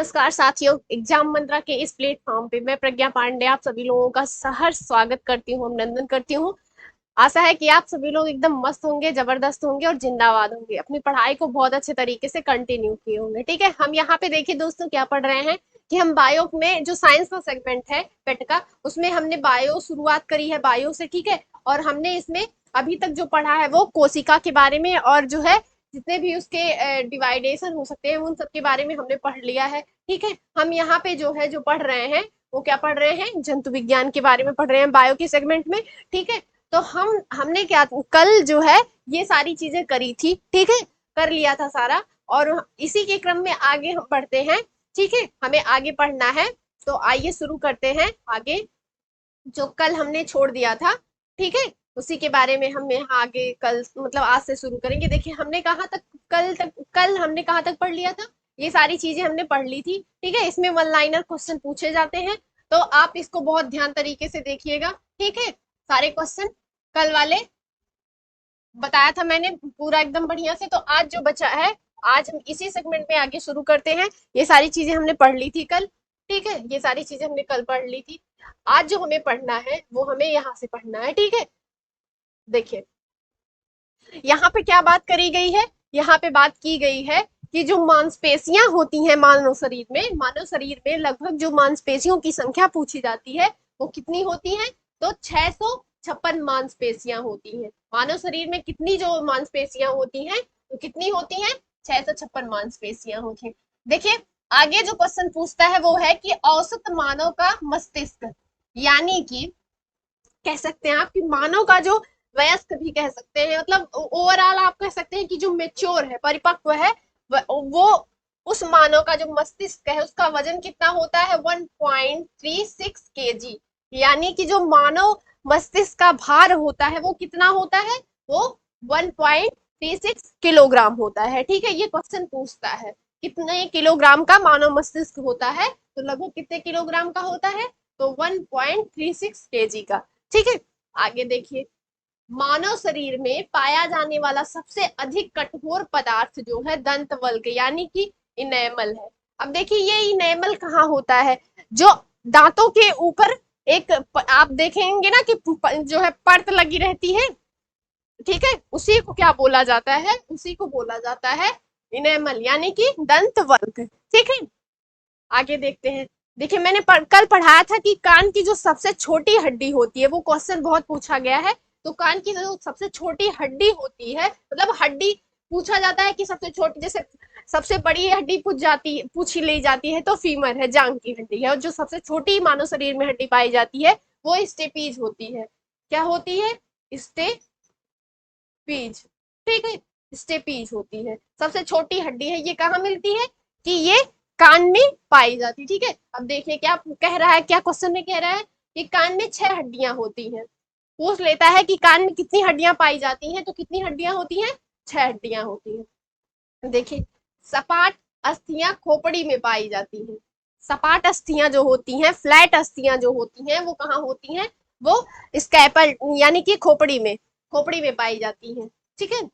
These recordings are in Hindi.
नमस्कार साथियों, एग्जाम मंत्रा के इस प्लेटफॉर्म पे मैं प्रज्ञा पांडे आप सभी लोगों का सहर्ष स्वागत करती हूँ, अभिनंदन करती हूँ। आशा है कि आप सभी लोग एकदम मस्त होंगे, जबरदस्त होंगे और जिंदाबाद होंगे, अपनी पढ़ाई को बहुत अच्छे तरीके से कंटिन्यू किए होंगे। ठीक है, हम यहाँ पे देखिए दोस्तों क्या पढ़ रहे हैं कि हम बायो में जो साइंस का सेगमेंट है पेट का, उसमें हमने बायो शुरुआत करी है बायो से। ठीक है, और हमने इसमें अभी तक जो पढ़ा है वो कोशिका के बारे में और जो है जितने भी उसके डिवाइडेशन हो सकते हैं उन सब के बारे में हमने पढ़ लिया है। ठीक है, हम यहाँ पे जो है जो पढ़ रहे हैं वो क्या पढ़ रहे हैं, जंतु विज्ञान के बारे में पढ़ रहे हैं बायो के सेगमेंट में। ठीक है, तो हमने क्या कल जो है ये सारी चीजें करी थी। ठीक है, कर लिया था सारा, और इसी के क्रम में आगे हम बढ़ते हैं। ठीक है, हमें आगे पढ़ना है, तो आइए शुरू करते हैं आगे जो कल हमने छोड़ दिया था। ठीक है, उसी के बारे में हम यहाँ आगे कल मतलब आज से शुरू करेंगे। देखिए हमने कहाँ तक कल हमने कहाँ तक पढ़ लिया था, ये सारी चीजें हमने पढ़ ली थी। ठीक है, इसमें वन लाइनर क्वेश्चन पूछे जाते हैं, तो आप इसको बहुत ध्यान तरीके से देखिएगा। ठीक है, सारे क्वेश्चन कल वाले बताया था मैंने पूरा एकदम बढ़िया से। तो आज जो बचा है, आज हम इसी सेगमेंट में आगे शुरू करते हैं। ये सारी चीजें हमने पढ़ ली थी कल। ठीक है, ये सारी चीजें हमने कल पढ़ ली थी। आज जो हमें पढ़ना है वो हमें यहाँ से पढ़ना है। ठीक है, देखिए यहाँ पे क्या बात करी गई है, यहाँ पे बात की गई है कि जो मांसपेशियां होती हैं मानव शरीर में लगभग जो मांसपेशियों की संख्या पूछी जाती है वो कितनी होती है, तो 656 मांसपेशियां होती हैं। मानव शरीर में कितनी जो मांसपेशियां होती हैं तो कितनी होती हैं, 656 मांसपेशियां होती हैं। देखिए आगे जो क्वेश्चन पूछता है वो है कि औसत मानव का मस्तिष्क, यानी कि कह सकते हैं आप कि मानव का जो वयस्क भी कह सकते हैं, मतलब ओवरऑल आप कह सकते हैं कि जो मेच्योर है, परिपक्व है, वो उस मानव का जो मस्तिष्क है उसका वजन कितना होता है, 1.36 केजी। यानी कि जो मानव मस्तिष्क का भार होता है वो कितना होता है, वो 1.36 किलोग्राम होता है। ठीक है, ये क्वेश्चन पूछता है कितने किलोग्राम का मानव मस्तिष्क होता है, तो लगभग कितने किलोग्राम का होता है, तो 1.36 केजी का। ठीक है, आगे देखिए मानव शरीर में पाया जाने वाला सबसे अधिक कठोर पदार्थ जो है दंत वल्क यानी कि इनेमल है। अब देखिए ये इनेमल कहाँ होता है, जो दांतों के ऊपर एक आप देखेंगे ना कि जो है परत लगी रहती है। ठीक है, उसी को क्या बोला जाता है, उसी को बोला जाता है इनेमल यानी कि दंत वल्क। ठीक है, आगे देखते हैं। देखिए मैंने कल पढ़ाया था कि कान की जो सबसे छोटी हड्डी होती है, वो क्वेश्चन बहुत पूछा गया है। तो कान की जो सबसे छोटी हड्डी होती है, मतलब हड्डी पूछा जाता है कि सबसे छोटी, जैसे सबसे बड़ी हड्डी पूछी ली जाती है तो फीमर है, जांग की हड्डी है, और जो सबसे छोटी मानव शरीर में हड्डी पाई जाती है वो स्टेपीज होती है। क्या होती है, स्टेपीज। ठीक है, स्टेपीज होती है, सबसे छोटी हड्डी है। ये कहाँ मिलती है, कि ये कान में पाई जाती है। ठीक है, अब देखिए क्या कह रहा है, क्या क्वेश्चन में कह रहा है कि कान में 6 हड्डियां होती हैं। पूछ लेता है कि कान में कितनी हड्डियां पाई जाती हैं, तो कितनी हड्डियां होती हैं, 6 हड्डियां होती हैं। देखिए सपाट अस्थियां खोपड़ी में पाई जाती हैं। सपाट अस्थियां जो होती हैं, फ्लैट अस्थियां जो होती हैं, वो कहाँ होती हैं, वो स्कैपल यानी कि खोपड़ी में पाई जाती हैं। ठीक है,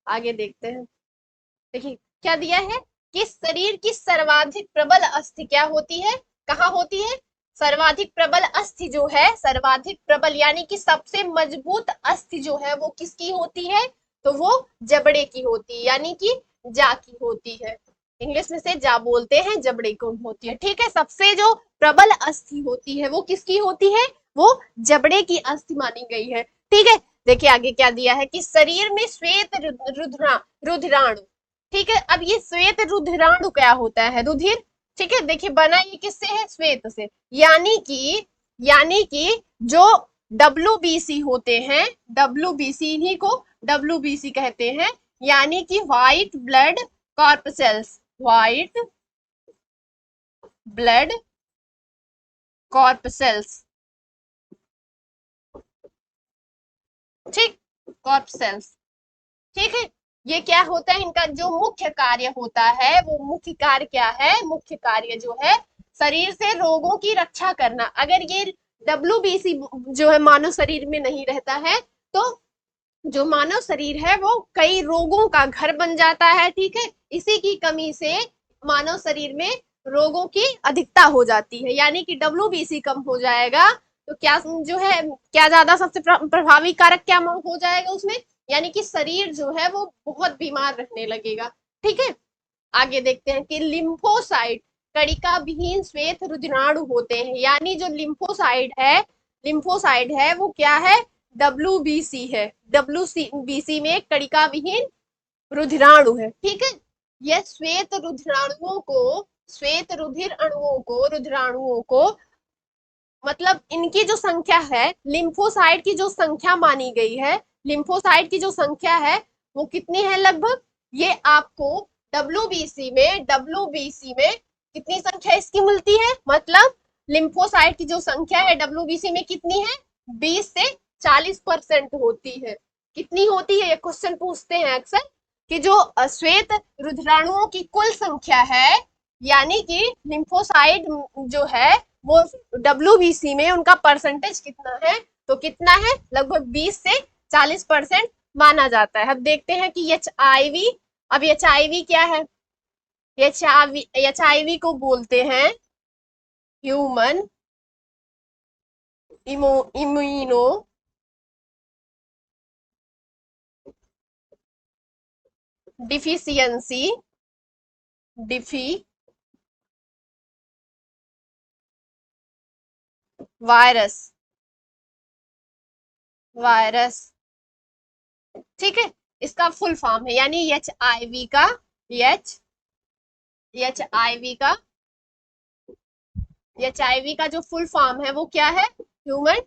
आगे देखते हैं। देखिए क्या दिया है कि शरीर की सर्वाधिक प्रबल अस्थि क्या होती है, कहाँ होती है, सर्वाधिक प्रबल अस्थि जो है, सर्वाधिक प्रबल यानी कि सबसे मजबूत अस्थि जो है वो किसकी होती है, तो वो जबड़े की होती है, यानी कि जा की होती है। इंग्लिश में से जा बोलते हैं, जबड़े को होती है। ठीक है, सबसे जो प्रबल अस्थि होती है वो किसकी होती है, वो जबड़े की अस्थि मानी गई है। ठीक है, देखिए आगे क्या दिया है कि शरीर में श्वेत रुधिराणु। ठीक है, अब ये श्वेत रुधिराणु क्या होता है, रुधिर। ठीक है, देखिए बना ये किससे है, श्वेत से, यानी कि जो WBC होते हैं, WBC इन्हीं को WBC कहते हैं, यानी कि white blood corpuscles, white blood corpuscles. ठीक, कॉर्पसेल्स। ठीक है, ये क्या होता है, इनका जो मुख्य कार्य होता है, वो मुख्य कार्य क्या है, मुख्य कार्य जो है शरीर से रोगों की रक्षा करना। अगर ये WBC जो है मानव शरीर में नहीं रहता है, तो जो मानव शरीर है वो कई रोगों का घर बन जाता है। ठीक है, इसी की कमी से मानव शरीर में रोगों की अधिकता हो जाती है, यानी कि WBC कम हो जाएगा। तो क्या जो है, क्या ज्यादा सबसे प्रभावी कारक क्या हो जाएगा उसमें, यानी कि शरीर जो है वो बहुत बीमार रहने लगेगा। ठीक है, आगे देखते हैं कि लिम्फोसाइट कणिका विहीन श्वेत रुधिराणु होते हैं, यानी जो लिम्फोसाइट है वो क्या है, WBC है। WBC में कणिका विहीन रुधिराणु है। ठीक है, यह श्वेत रुधिर अणुओं को रुधिराणुओं को मतलब इनकी जो संख्या है, लिम्फोसाइट की जो संख्या मानी गई है, लिम्फोसाइट की जो संख्या है वो कितनी है लगभग, ये आपको डब्ल्यूबीसी में कितनी संख्या इसकी मिलती है, मतलब लिम्फोसाइट की जो संख्या है WBC में कितनी है, 20 से 40% होती है। कितनी होती है, ये क्वेश्चन पूछते हैं अक्सर कि जो श्वेत रुधिराणुओं की कुल संख्या है, यानी कि लिम्फोसाइट जो है वो WBC में उनका परसेंटेज कितना है, तो कितना है, लगभग 20 से 40% माना जाता है। अब देखते हैं कि HIV, अब HIV क्या है, HIV को बोलते हैं human immunodeficiency defi virus virus. ठीक है, इसका फुल फॉर्म है, यानी एच एच आई वी का जो फुल फॉर्म है वो क्या है, ह्यूमन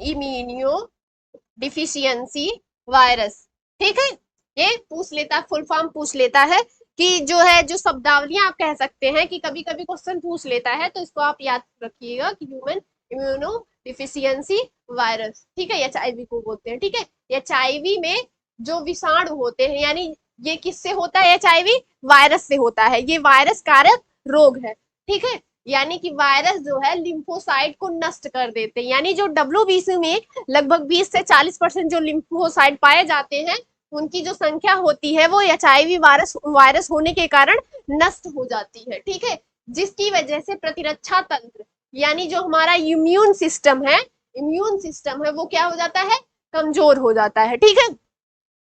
इम्यूनो डिफिशियंसी वायरस। ठीक है, ये पूछ लेता है, फुल फॉर्म पूछ लेता है कि जो है, जो शब्दावलियां आप कह सकते हैं कि कभी कभी क्वेश्चन पूछ लेता है, तो इसको आप याद रखिएगा कि ह्यूमन इम्यूनो डिफिशियंसी वायरस। ठीक है, HIV को बोलते हैं। ठीक है, HIV में जो विषाणु होते हैं, यानी ये किससे होता है, HIV वायरस से होता है, ये वायरस कारक रोग है। ठीक है, यानी कि वायरस जो है लिम्फोसाइट को नष्ट कर देते हैं, यानी जो WBC में लगभग 20 से 40% जो लिम्फोसाइट पाए जाते हैं, उनकी जो संख्या होती है वो HIV वायरस होने के कारण नष्ट हो जाती है। ठीक है, जिसकी वजह से प्रतिरक्षा तंत्र, यानी जो हमारा इम्यून सिस्टम है वो क्या हो जाता है, कमजोर हो जाता है। ठीक है,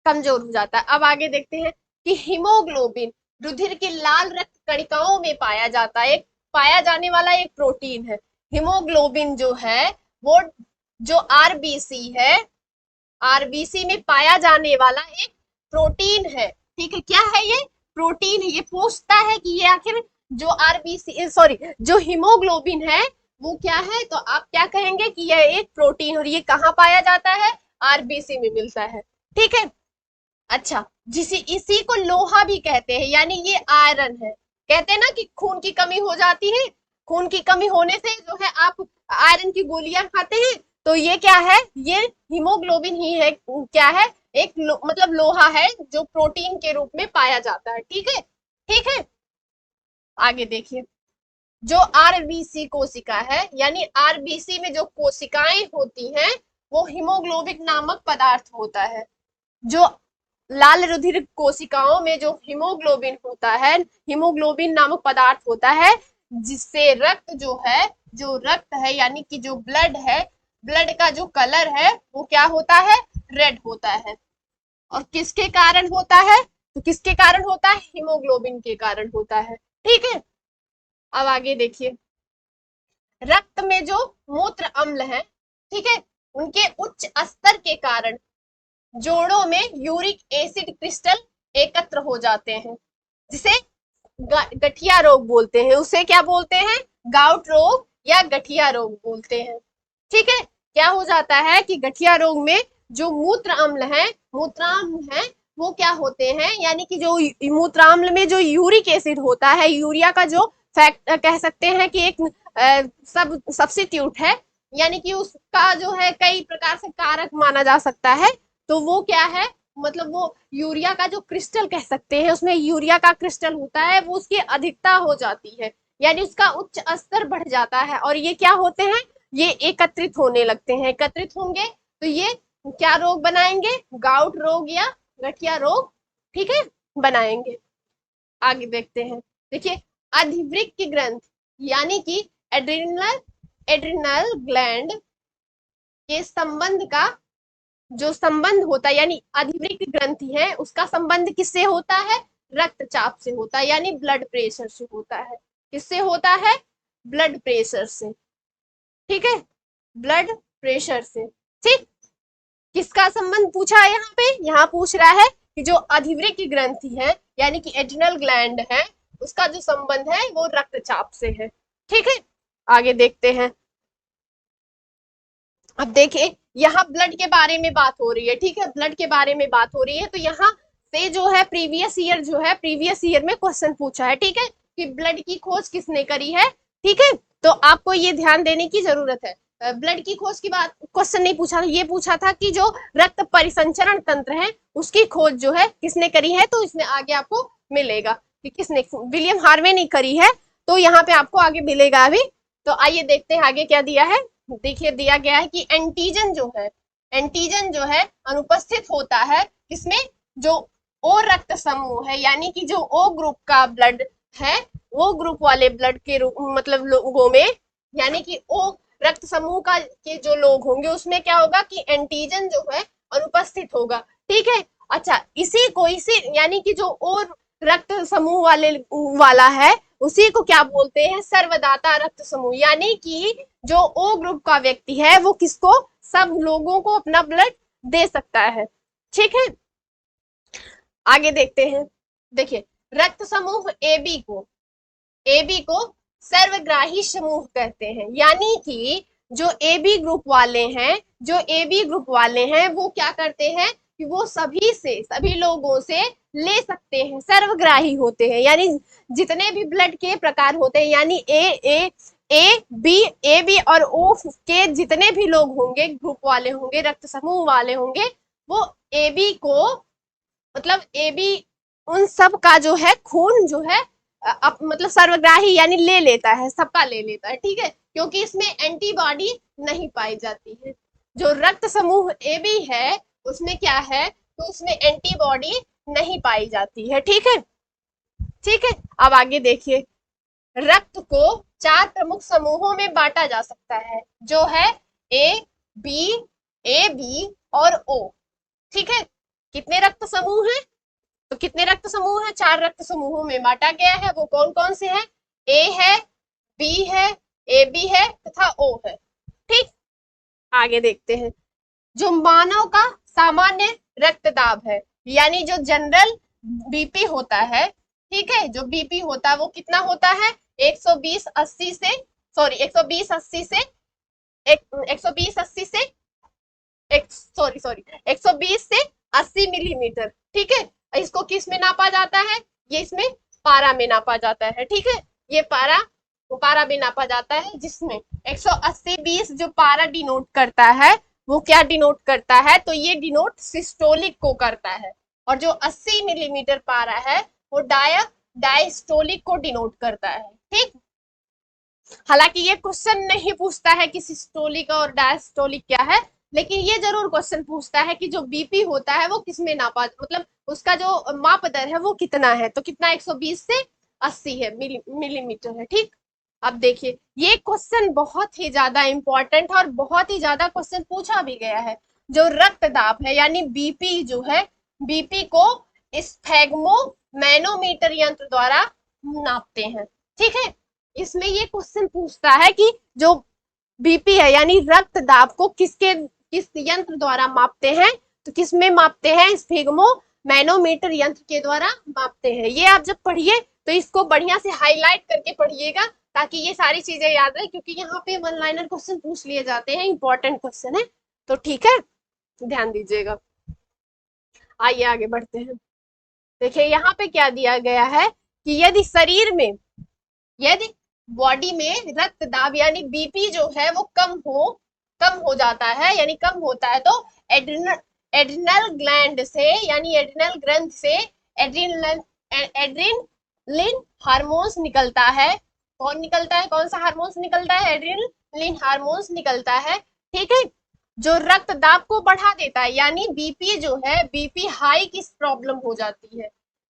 कमजोर हो जाता है। अब आगे देखते हैं कि हीमोग्लोबिन रुधिर की लाल रक्त कणिकाओं में पाया जाता है, एक पाया जाने वाला एक प्रोटीन है। हीमोग्लोबिन जो है वो जो आरबीसी में पाया जाने वाला एक प्रोटीन है। ठीक है, क्या है ये, प्रोटीन है। ये पूछता है कि ये आखिर जो जो हीमोग्लोबिन है वो क्या है, तो आप क्या कहेंगे कि यह एक प्रोटीन, और ये कहाँ पाया जाता है, आरबीसी में मिलता है। ठीक है, अच्छा, इसी को लोहा भी कहते हैं, यानी ये आयरन है। कहते हैं ना कि खून की कमी हो जाती है, खून की कमी होने से जो है आप आयरन की गोलियां खाते हैं, तो ये क्या है, ये हीमोग्लोबिन ही है, क्या है, एक मतलब लोहा है जो प्रोटीन के रूप में पाया जाता है। ठीक है, ठीक है, आगे देखिए, जो आरबीसी कोशिका है, यानी आरबीसी में जो कोशिकाएं होती हैं वो हीमोग्लोबिन नामक पदार्थ होता है। जो लाल रुधिर कोशिकाओं में जो हीमोग्लोबिन नामक पदार्थ होता है, जिससे रक्त है, यानी कि जो ब्लड का जो कलर है वो क्या होता है, रेड होता है। और किसके कारण होता है, तो किसके कारण होता है, हीमोग्लोबिन के कारण होता है। ठीक है, अब आगे देखिए, रक्त में जो मूत्र अम्ल है, ठीक है, उनके उच्च स्तर के कारण जोड़ों में यूरिक एसिड क्रिस्टल एकत्र हो जाते हैं, जिसे गठिया रोग बोलते हैं। उसे क्या बोलते हैं, गाउट रोग या गठिया रोग बोलते हैं। ठीक है, क्या हो जाता है कि गठिया रोग में जो मूत्राम्ल है वो क्या होते हैं, यानी कि जो मूत्राम्ल में जो यूरिक एसिड होता है, यूरिया का जो फैक्ट कह सकते हैं कि एक सब सब्सिट्यूट है, यानी कि उसका जो है कई प्रकार से कारक माना जा सकता है। तो वो क्या है, मतलब वो यूरिया का जो क्रिस्टल कह सकते हैं, उसमें यूरिया का क्रिस्टल होता है, वो उसकी अधिकता हो जाती है, यानी उसका उच्च स्तर बढ़ जाता है, और ये क्या होते हैं, ये एकत्रित होने लगते हैं। एकत्रित होंगे तो ये क्या रोग बनाएंगे, गाउट रोग या गठिया रोग, ठीक है, बनाएंगे। आगे देखते हैं, देखिए अधिवृक्क ग्रंथ यानी कि एड्रिनल एड्रिनल ग्लैंड के संबंध का जो संबंध होता है, यानी अधिवृक्क ग्रंथि है उसका संबंध किससे होता है? रक्तचाप से होता है, यानी ब्लड प्रेशर से होता है। किससे होता है? ब्लड प्रेशर से। ठीक है, ब्लड प्रेशर से। ठीक, किसका संबंध पूछा है यहाँ पे? यहाँ पूछ रहा है कि जो अधिवृक्क ग्रंथि है यानी कि एड्रिनल ग्लैंड है उसका जो संबंध है वो रक्तचाप से है। ठीक है, आगे देखते हैं। अब देखिए यहाँ ब्लड के बारे में बात हो रही है। ठीक है, ब्लड के बारे में बात हो रही है, तो यहाँ से जो है प्रीवियस ईयर जो है प्रीवियस ईयर में क्वेश्चन पूछा है। ठीक है, कि ब्लड की खोज किसने करी है। ठीक है, तो आपको ये ध्यान देने की जरूरत है। ब्लड की खोज की बात क्वेश्चन नहीं पूछा था, ये पूछा था कि जो रक्त परिसंचरण तंत्र है उसकी खोज जो है किसने करी है, तो इसमें आगे आपको मिलेगा कि किसने, विलियम हार्वे ने करी है, तो यहाँ पे आपको आगे मिलेगा अभी। तो आइए देखते हैं आगे क्या दिया है। देखिए दिया गया है कि एंटीजन जो है अनुपस्थित होता है किसमें? जो ओ रक्त समूह है, यानी कि जो ओ ग्रुप का ब्लड है, वो ग्रुप वाले ब्लड के मतलब लोगों में, यानी कि ओ रक्त समूह का के जो लोग होंगे उसमें क्या होगा कि एंटीजन जो है अनुपस्थित होगा। ठीक है, अच्छा इसी यानी कि जो ओ रक्त समूह वाला है उसी को क्या बोलते हैं? सर्वदाता रक्त समूह, यानी कि जो ओ ग्रुप का व्यक्ति है वो किसको? सब लोगों को अपना ब्लड दे सकता है। ठीक है, आगे देखते हैं। देखिए रक्त समूह ए बी को सर्वग्राही समूह कहते हैं, यानी कि जो ए बी ग्रुप वाले हैं वो क्या करते हैं कि वो सभी लोगों से ले सकते हैं, सर्वग्राही होते हैं, यानी जितने भी ब्लड के प्रकार होते हैं, यानी ए बी और ओ के जितने भी लोग होंगे, ग्रुप वाले होंगे, रक्त समूह वाले होंगे, वो ए बी को मतलब ए बी उन सब का जो है खून जो है मतलब सर्वग्राही यानी ले लेता है, सबका ले लेता है। ठीक है, क्योंकि इसमें एंटीबॉडी नहीं पाई जाती है। जो रक्त समूह ए बी है उसमें क्या है, तो उसमें एंटीबॉडी नहीं पाई जाती है। ठीक है, ठीक है, अब आगे देखिए। रक्त को 4 प्रमुख समूहों में बांटा जा सकता है, जो है बी ए बी और ओ। ठीक है, कितने रक्त समूह हैं? तो कितने रक्त समूह हैं? 4 रक्त समूहों में बांटा गया है। वो कौन कौन से हैं? ए है, बी है, ए बी है तथा ओ है। ठीक, आगे देखते हैं। जो मानव का सामान्य रक्तदाब है, यानी जो जनरल बीपी होता है, ठीक है, जो बीपी होता है वो कितना होता है? 120/80 से, सॉरी 120/80 से 120/80 से 120 से 80 मिलीमीटर। ठीक है, इसको किस में नापा जाता है? ये इसमें पारा में नापा जाता है। ठीक है, ये पारा में नापा जाता है, जिसमें 180/20 जो पारा डिनोट करता है वो क्या डिनोट करता है? तो ये डिनोट सिस्टोलिक को करता है, और जो 80 मिलीमीटर पारा है वो डायस्टोलिक को डिनोट करता है। ठीक, हालांकि ये क्वेश्चन नहीं पूछता है कि सिस्टोलिक और डायस्टोलिक क्या है, लेकिन ये जरूर क्वेश्चन पूछता है कि जो बीपी होता है वो किसमें नापा, मतलब उसका जो माप दर है वो कितना है, तो कितना 120 से 80 है मिलीमीटर है। ठीक, अब देखिए ये क्वेश्चन बहुत ही ज्यादा इंपॉर्टेंट है और बहुत ही ज्यादा क्वेश्चन पूछा भी गया है। जो रक्तदाब है यानी बीपी जो है, बीपी को स्फेगमो मैनोमीटर यंत्र द्वारा नापते हैं। ठीक है, इसमें ये क्वेश्चन पूछता है कि जो बीपी है यानी रक्तदाब को किस यंत्र द्वारा मापते हैं, तो किसमें मापते हैं? स्फेगमो मैनोमीटर यंत्र के द्वारा मापते हैं। ये आप जब पढ़िए तो इसको बढ़िया से हाईलाइट करके पढ़िएगा ताकि ये सारी चीजें याद रहे, क्योंकि यहाँ पे वन लाइनर क्वेश्चन पूछ लिए जाते हैं, इंपॉर्टेंट क्वेश्चन है, तो ठीक है ध्यान दीजिएगा। आइए आगे बढ़ते हैं। देखिए यहाँ पे क्या दिया गया है कि यदि बॉडी में रक्तदाब यानी बीपी जो है वो कम हो जाता है, यानी कम होता है, तो एड्रिनल ग्लैंड से यानी एड्रिनल ग्रंथ से एड्रिनलिन हार्मोन्स निकलता है। कौन निकलता है? कौन सा हार्मोन्स निकलता है? एड्रिनलिन हार्मोन्स निकलता है। ठीक है, जो रक्तदाब को बढ़ा देता है, यानी बीपी जो है, बीपी हाई किस प्रॉब्लम हो जाती है,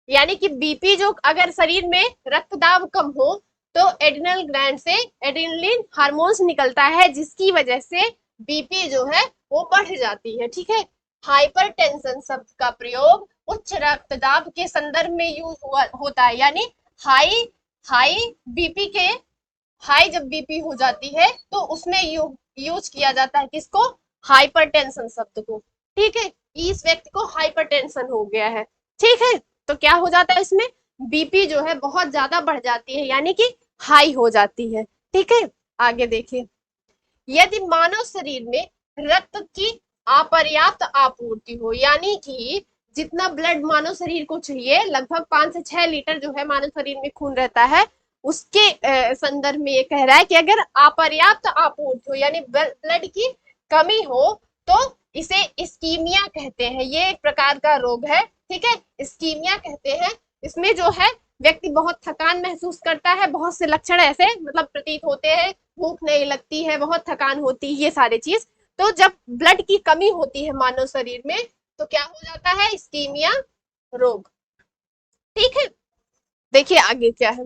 यानी कि बीपी जो अगर शरीर में रक्तदाब कम हो तो एड्रिनल ग्लैंड से एड्रिनलिन हार्मोन्स निकलता है, जिसकी वजह से बीपी जो है वो बढ़ जाती है। ठीक है। हाइपरटेंशन शब्द का प्रयोग उच्च रक्तदाब के संदर्भ में यूज होता है, यानी हाई हाई बीपी के हाई जब बीपी हो जाती है तो उसमें यूज किया जाता है किसको? हाइपरटेंशन शब्द को। ठीक है। इस व्यक्ति को हाइपरटेंशन हो गया है। ठीक है। तो क्या हो जाता है इसमें? बीपी जो है बहुत ज्यादा बढ़ जाती है, यानी कि हाई हो जाती है। ठीक है। आगे देखिए, यदि मानव शरीर में रक्त की अपर्याप्त आपूर्ति हो, यानी कि जितना ब्लड मानव शरीर को चाहिए, लगभग 5 से 6 लीटर जो है मानव शरीर में खून रहता है, उसके संदर्भ में ये कह रहा है कि अगर अपर्याप्त आपूर्ति हो यानी ब्लड की कमी हो तो इसे इस्कीमिया कहते हैं। ये एक प्रकार का रोग है। ठीक है। इस्कीमिया कहते हैं। इसमें जो है व्यक्ति बहुत थकान महसूस करता है, बहुत से लक्षण ऐसे मतलब प्रतीत होते हैं, भूख नहीं लगती है, बहुत थकान होती है, ये सारे चीज। तो जब ब्लड की कमी होती है मानव शरीर में तो क्या हो जाता है? इस्कीमिया रोग। ठीक है। देखिए आगे क्या है,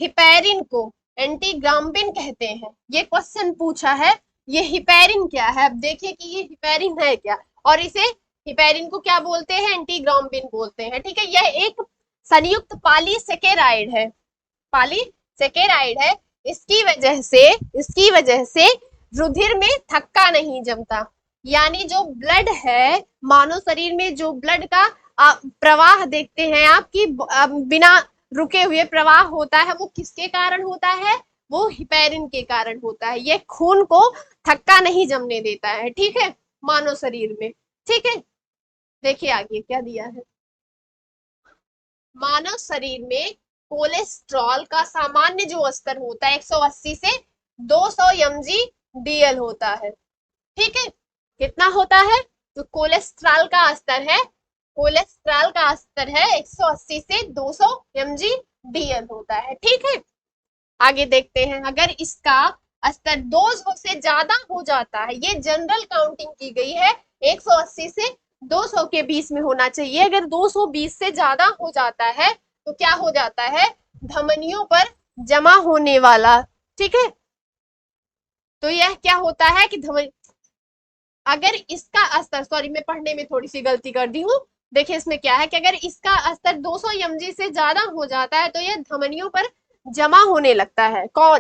हिपैरिन को एंटीग्राम्बिन कहते हैं। ये क्वेश्चन पूछा है, ये हिपैरिन क्या है? अब देखिए कि ये हिपैरिन है क्या, और इसे हिपैरिन को क्या बोलते हैं? एंटीग्राम्बिन बोलते हैं। ठीक है। यह एक संयुक्त पॉलीसेकेराइड है, पॉलीसेकेराइड है। इसकी वजह से रुधिर में थक्का नहीं जमता, यानी जो ब्लड है मानव शरीर में, जो ब्लड का प्रवाह देखते हैं आपकी बिना रुके हुए प्रवाह होता है, वो किसके कारण होता है? वो हिपैरिन के कारण होता है। ये खून को थक्का नहीं जमने देता है। ठीक है। मानव शरीर में। ठीक है। देखिए आगे क्या दिया है, मानव शरीर में कोलेस्ट्रॉल का सामान्य जो स्तर होता है 180 से 200 mg DL होता है। ठीक है। कितना होता है? तो कोलेस्ट्रॉल का स्तर है 180 से 200 mg DL होता है। ठीक है। आगे देखते हैं, अगर इसका स्तर 200 से ज्यादा हो जाता है, ये जनरल काउंटिंग की गई है, 180 से 200 के बीच में होना चाहिए। अगर 220 से ज्यादा हो जाता है तो क्या हो जाता है? धमनियों पर जमा होने वाला। ठीक है। तो यह क्या होता है कि अगर इसका स्तर, सॉरी मैं पढ़ने में थोड़ी सी गलती कर दी हूँ। देखिए इसमें क्या है कि अगर इसका स्तर 200 mg से ज्यादा हो जाता है तो यह धमनियों पर जमा होने लगता है। कौन?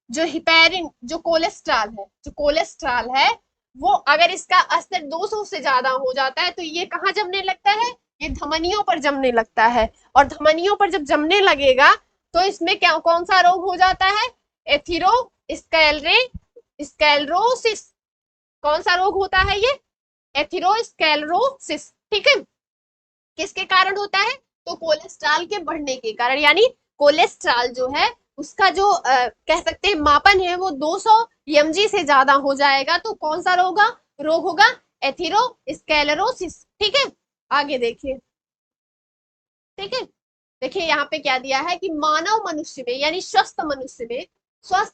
जो हिपैरिन, जो कोलेस्ट्रॉल है वो अगर इसका स्तर 200 से ज्यादा हो जाता है तो ये कहाँ जमने लगता है? ये धमनियों पर जमने लगता है। और धमनियों पर जब जमने लगेगा तो इसमें क्या, कौन सा रोग हो जाता है? एथिरो स्क्लेरोसिस। कौन सा रोग होता है ये? एथिरोस्क्लेरोसिस। ठीक है। किसके कारण होता है? तो कोलेस्ट्रॉल के बढ़ने के कारण, यानी कोलेस्ट्रॉल जो है उसका जो कह सकते हैं मापन है वो 200 mg से ज्यादा हो जाएगा तो कौन सा रोग होगा? एथिरोस्क्लेरोसिस। ठीक है। आगे देखिए। ठीक है। देखिए यहाँ पे क्या दिया है कि मानव मनुष्य में यानी स्वस्थ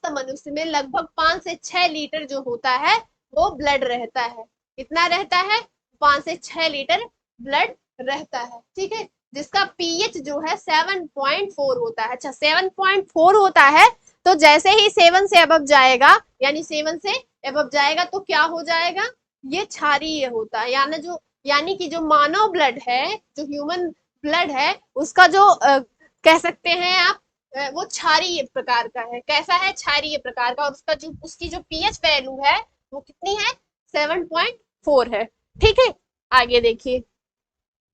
मनुष्य में लगभग 5 से 6 लीटर जो होता है वो ब्लड रहता है। कितना रहता है? 5 से 6 लीटर ब्लड रहता है। ठीक है। जिसका पीएच जो है 7.4 होता है। अच्छा 7.4 होता है तो जैसे ही 7 से अबव जाएगा, यानी 7 से अबव जाएगा तो क्या हो जाएगा? ये क्षारीय होता है। यानी कि जो मानव ब्लड है, जो ह्यूमन ब्लड है, उसका जो कह सकते हैं आप वो क्षारीय प्रकार का है। कैसा है? क्षारीय प्रकार का। और उसकी जो पीएच वैल्यू है वो कितनी है? 7.4 है। ठीक है। आगे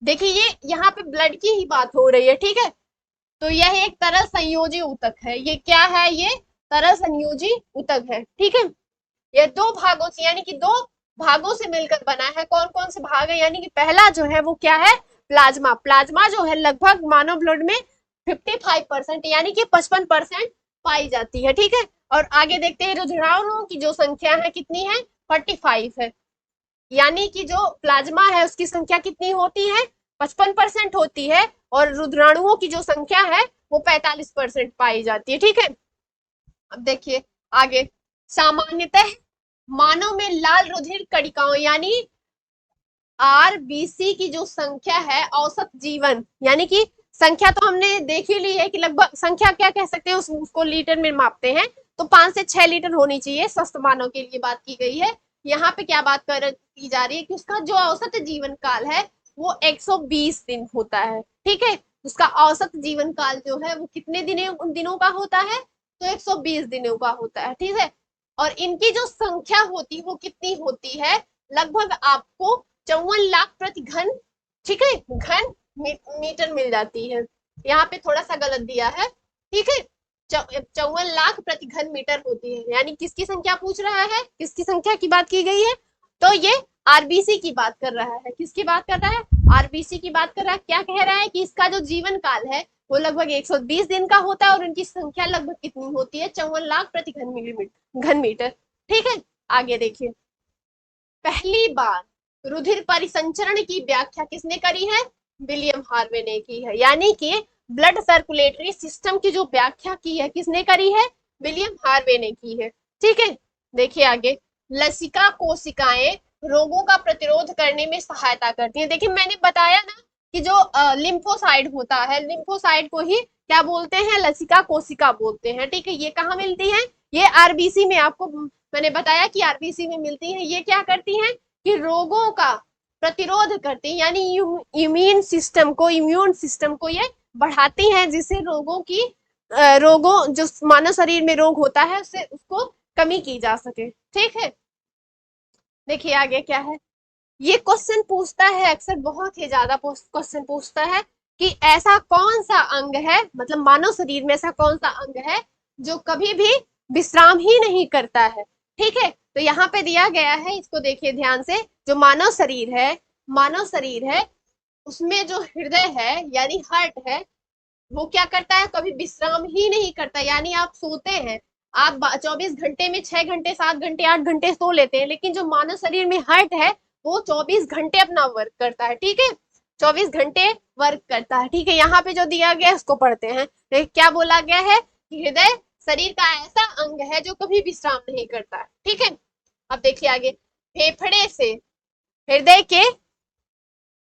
देखिए, ये यहाँ पे ब्लड की ही बात हो रही है। ठीक है। तो यह एक तरल संयोजी ऊतक है। ये क्या है? ये तरल संयोजी ऊतक है। ठीक है। यह दो भागों से यानी कि दो भागों से मिलकर बना है। कौन कौन से भाग है? यानी कि पहला जो है वो क्या है? प्लाज्मा जो है लगभग मानव ब्लड में 55% यानी कि 55% पाई जाती है। ठीक है। और आगे देखते हैं रुधिराणुओं की जो संख्या है कितनी है? 45 है। यानी कि जो प्लाज्मा है उसकी संख्या कितनी होती है? 55% होती है। और रुधिराणुओं की जो संख्या है वो 45% पाई जाती है। ठीक है। अब देखिए आगे, सामान्यतः मानव में लाल रुधिर कणिकाओं यानी आरबीसी की जो संख्या है, औसत जीवन, यानी कि संख्या तो हमने देख ही ली है कि लगभग संख्या क्या कह सकते हैं, उसको लीटर में मापते हैं, तो 5 से 6 लीटर होनी चाहिए, स्वस्थ मानव के लिए बात की गई है। यहाँ पे क्या बात की जा रही है कि उसका जो औसत जीवन काल है वो 120 दिन होता है। ठीक है, उसका औसत जीवन काल जो है वो कितने दिनों का होता है, तो 120 दिनों का होता है। ठीक है, और इनकी जो संख्या होती है वो कितनी होती है, लगभग आपको 54 लाख प्रति घन, ठीक है, घन मीटर मिल जाती है। यहाँ पे थोड़ा सा गलत दिया है, ठीक है, 54 लाख प्रति घन मीटर होती है। यानी किसकी संख्या पूछ रहा है, किसकी संख्या की बात की गई है, तो ये आरबीसी की बात कर रहा है। किसकी बात कर रहा है, आरबीसी की बात कर रहा है। क्या कह रहा है कि इसका जो जीवन काल है वो लगभग 120 दिन का होता है और उनकी संख्या लगभग कितनी होती है, 54 लाख प्रति घन मीटर। ठीक है, आगे देखिए, पहली बार रुधिर परिसंचरण की व्याख्या किसने करी है, विलियम हार्वे ने की है। यानी कि ब्लड सर्कुलेटरी सिस्टम की जो व्याख्या की है किसने करी है, विलियम हार्वे ने की है। ठीक है, देखिए आगे, लसिका कोशिकाएं रोगों का प्रतिरोध करने में सहायता करती हैं। देखिए मैंने बताया ना कि जो लिम्फोसाइड होता है, लिम्फोसाइड को ही क्या बोलते हैं, लसिका कोशिका बोलते हैं। ठीक है, ये कहाँ मिलती है, ये आरबीसी में, आपको मैंने बताया कि आरबीसी में मिलती है। ये क्या करती हैं कि रोगों का प्रतिरोध करती है, यानी इम्यून सिस्टम को ये बढ़ाती हैं, जिससे रोगों जो मानव शरीर में रोग होता है उससे उसको कमी की जा सके। ठीक है, देखिए आगे क्या है, ये क्वेश्चन पूछता है अक्सर, बहुत ही ज्यादा क्वेश्चन पूछता है कि ऐसा कौन सा अंग है, मतलब मानव शरीर में ऐसा कौन सा अंग है जो कभी भी विश्राम ही नहीं करता है। ठीक है, तो यहाँ पे दिया गया है, इसको देखिए ध्यान से, जो मानव शरीर है उसमें जो हृदय है यानी हार्ट है, वो क्या करता है, कभी विश्राम ही नहीं करता। यानी आप सोते हैं, आप 24 घंटे में 6 घंटे 7 घंटे 8 घंटे सो लेते हैं, लेकिन जो मानव शरीर में हार्ट है वो 24 घंटे अपना वर्क करता है। ठीक है, 24 घंटे वर्क करता है। ठीक है, यहाँ पे जो दिया गया है उसको पढ़ते हैं। क्या बोला गया है कि हृदय शरीर का ऐसा अंग है जो कभी विश्राम नहीं करता है। ठीक है, अब देखिए आगे, फेफड़े से हृदय के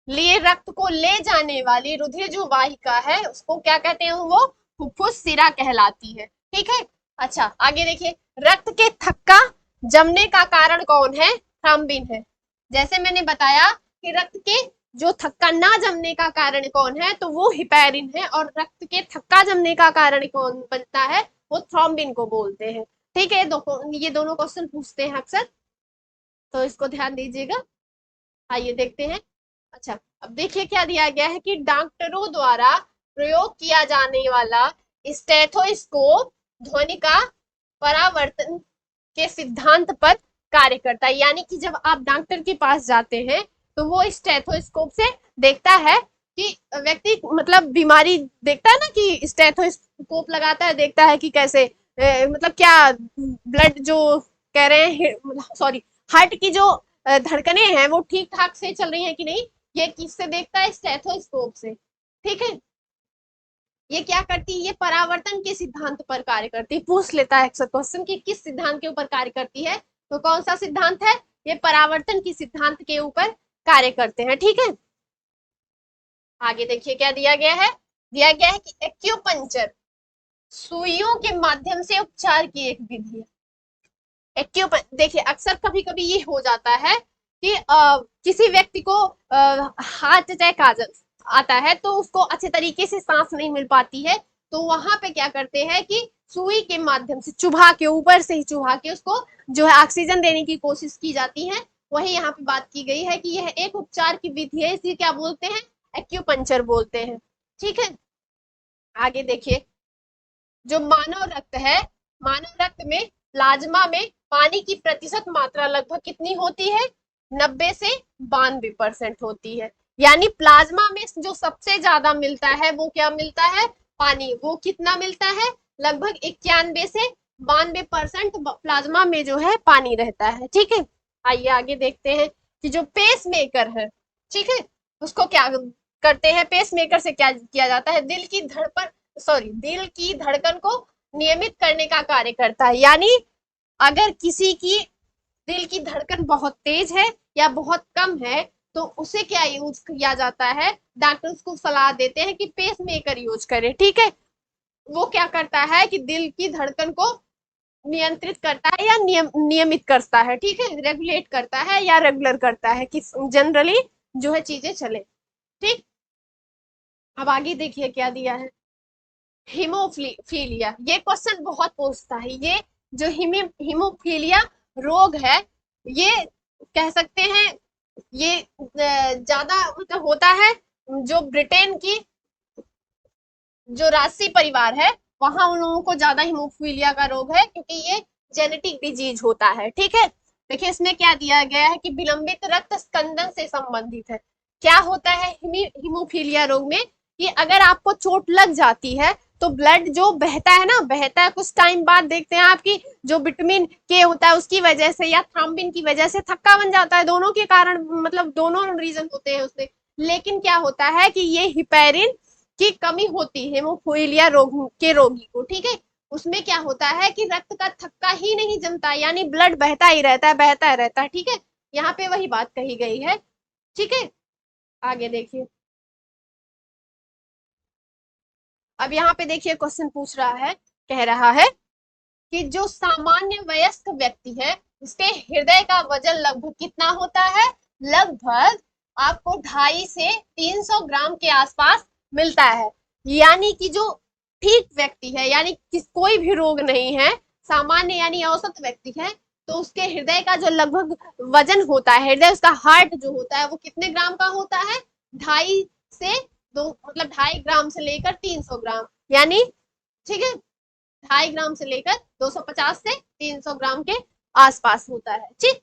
लिए रक्त को ले जाने वाली रुधिर जो वाहिका है उसको क्या कहते हैं, वो फुफ्फुस सिरा कहलाती है। ठीक है, अच्छा आगे देखिए, रक्त के थक्का जमने का कारण कौन है, थ्रोम्बिन है। जैसे मैंने बताया कि रक्त के जो थक्का ना जमने का कारण कौन है, तो वो हिपैरिन है, और रक्त के थक्का जमने का कारण कौन बनता है, वो थ्रोम्बिन को बोलते हैं। ठीक है, ये दोनों क्वेश्चन पूछते हैं अक्सर, तो इसको ध्यान दीजिएगा। आइए देखते हैं। अच्छा, अब देखिए क्या दिया गया है कि डॉक्टरों द्वारा प्रयोग किया जाने वाला स्टेथोस्कोप ध्वनि का परावर्तन के सिद्धांत पर कार्य करता है। यानी कि जब आप डॉक्टर के पास जाते हैं तो वो स्टेथोस्कोप से देखता है कि व्यक्ति, मतलब बीमारी देखता है ना, कि स्टेथोस्कोप लगाता है, देखता है कि कैसे मतलब क्या ब्लड जो कह रहे हैं, सॉरी, हार्ट की जो धड़कनें हैं वो ठीक ठाक से चल रही हैं कि नहीं, ये किससे देखता है, स्टेथोस्कोप से। ठीक है, ये क्या करती है, ये परावर्तन के सिद्धांत पर कार्य करती है। पूछ लेता है अक्सर क्वेश्चन कि किस सिद्धांत के ऊपर कार्य करती है, तो कौन सा सिद्धांत है, ये परावर्तन की सिद्धांत के ऊपर कार्य करते हैं। ठीक है, आगे देखिए क्या दिया गया है, कि एक्यूपंक्चर सुइयों के माध्यम से उपचार की एक विधि है। देखिए अक्सर कभी कभी ये हो जाता है कि किसी व्यक्ति को हार्ट अटैक आता है, तो उसको अच्छे तरीके से सांस नहीं मिल पाती है, तो वहां पे क्या करते हैं कि सुई के माध्यम से चुभा के, ऊपर से ही चुभा के उसको जो है ऑक्सीजन देने की कोशिश की जाती है। वही यहाँ पे बात की गई है कि यह एक उपचार की विधि है, इसे क्या बोलते हैं, एक्यूपंक्चर बोलते हैं। ठीक है, आगे देखिए, जो मानव रक्त में प्लाज्मा में पानी की प्रतिशत मात्रा लगभग कितनी होती है, 90 से 92% होती है। यानी प्लाज्मा में जो सबसे ज्यादा मिलता है वो क्या मिलता है, पानी। वो कितना मिलता है, लगभग 91 से 92% प्लाज्मा में जो है पानी रहता है। ठीक है, आइए आगे देखते हैं कि जो पेस मेकर है, ठीक है, उसको क्या करते हैं, पेस मेकर से क्या किया जाता है, दिल की धड़कन को नियमित करने का कार्य करता है। यानी अगर किसी की दिल की धड़कन बहुत तेज है या बहुत कम है, तो उसे क्या यूज किया जाता है, डॉक्टर उसको सलाह देते हैं कि पेस मेकर यूज करें, ठीक है। वो क्या करता है कि दिल की धड़कन को नियंत्रित करता है या नियमित करता है, ठीक है, रेगुलेट करता है या रेगुलर करता है कि जनरली जो है चीजें चले, ठीक। अब आगे देखिए क्या दिया है, हीमोफीलिया, ये क्वेश्चन बहुत पूछता है। ये जो हीमोफीलिया रोग है, ये कह सकते हैं ये ज्यादा मतलब होता है जो ब्रिटेन की जो राजसी परिवार है, वहां उन लोगों को ज्यादा हीमोफीलिया का रोग है, क्योंकि ये जेनेटिक डिजीज होता है, ठीक है। देखिए इसमें क्या दिया गया है कि विलंबित रक्त स्कंदन से संबंधित है। क्या होता है हीमोफीलिया रोग में कि अगर आपको चोट लग जाती है तो ब्लड जो बहता है ना, बहता है कुछ टाइम बाद देखते हैं आपकी जो विटामिन के होता है उसकी वजह से या थ्रोम्बिन की वजह से थक्का बन जाता है, दोनों के कारण, मतलब दोनों रीजन होते हैं उससे। लेकिन क्या होता है कि ये हिपेरिन की कमी होती है हेमोफीलिया रोग के रोगी को, ठीक है। उसमें क्या होता है कि रक्त का थक्का ही नहीं जमता, यानी ब्लड बहता ही रहता है, बहता ही रहता है, ठीक है। यहाँ पे वही बात कही गई है, ठीक है। आगे देखिए, अब यहाँ पे देखिए क्वेश्चन पूछ रहा है, कह रहा है कि जो सामान्य वयस्क व्यक्ति है उसके हृदय का वजन लगभग कितना होता है, लगभग आपको 250 से 300 ग्राम के आसपास मिलता है। यानी कि जो ठीक व्यक्ति है, यानी किस कोई भी रोग नहीं है, सामान्य यानी औसत व्यक्ति है, तो उसके हृदय का जो लगभग वजन होता है, हृदय उसका हार्ट जो होता है वो कितने ग्राम का होता है, 250 से दो मतलब 2.5 ग्राम से लेकर 300 ग्राम, यानी ठीक है, 2.5 ग्राम से लेकर 250 से 300 ग्राम के आसपास होता है, ठीक।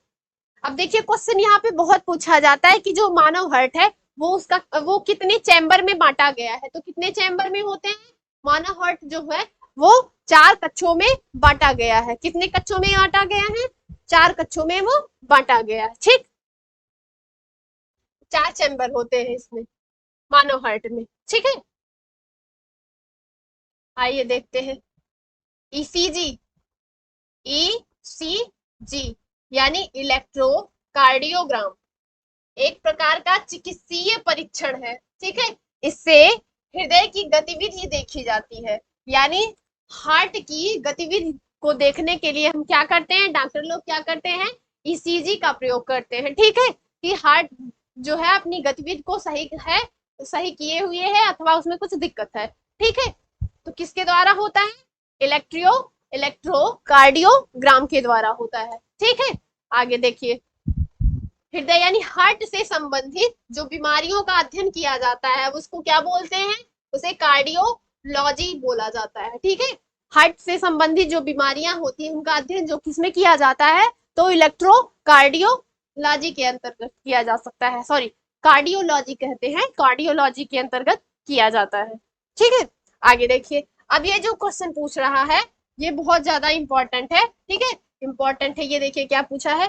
अब देखिए क्वेश्चन यहाँ पे बहुत पूछा जाता है कि जो मानव हार्ट है वो कितने चैम्बर में बांटा गया है, तो कितने चैम्बर में होते हैं, मानव हार्ट जो है वो 4 कक्षों में बांटा गया है। कितने कक्षों में बांटा गया है, 4 कक्षों में वो बांटा गया है, ठीक। 4 चैम्बर होते हैं इसमें, मानव हार्ट में, ठीक है। आइए देखते हैं ईसीजी, ईसीजी यानी इलेक्ट्रोकार्डियोग्राम, एक प्रकार का चिकित्सीय परीक्षण है, ठीक है। इससे हृदय की गतिविधि देखी जाती है, यानी हार्ट की गतिविधि को देखने के लिए हम क्या करते हैं, डॉक्टर लोग क्या करते हैं, ईसीजी का प्रयोग करते हैं, ठीक है, कि हार्ट जो है अपनी गतिविधि को सही किए हुए है अथवा उसमें कुछ दिक्कत है, ठीक है। तो किसके द्वारा होता है, इलेक्ट्रोकार्डियोग्राम के द्वारा होता है, ठीक है। आगे देखिए, हृदय यानी हार्ट से संबंधित जो बीमारियों का अध्ययन किया जाता है उसको क्या बोलते हैं, उसे कार्डियोलॉजी बोला जाता है, ठीक है। हार्ट से संबंधित जो बीमारियां होती हैं उनका अध्ययन जो किसमें किया जाता है, तो इलेक्ट्रोकार्डियोलॉजी के अंतर्गत किया जा सकता है, सॉरी कार्डियोलॉजी कहते हैं, कार्डियोलॉजी के अंतर्गत किया जाता है, ठीक है। आगे देखिए, अब ये जो क्वेश्चन पूछ रहा है ये बहुत ज्यादा इंपॉर्टेंट है, ठीक है, इंपॉर्टेंट है। ये देखिए क्या पूछा है,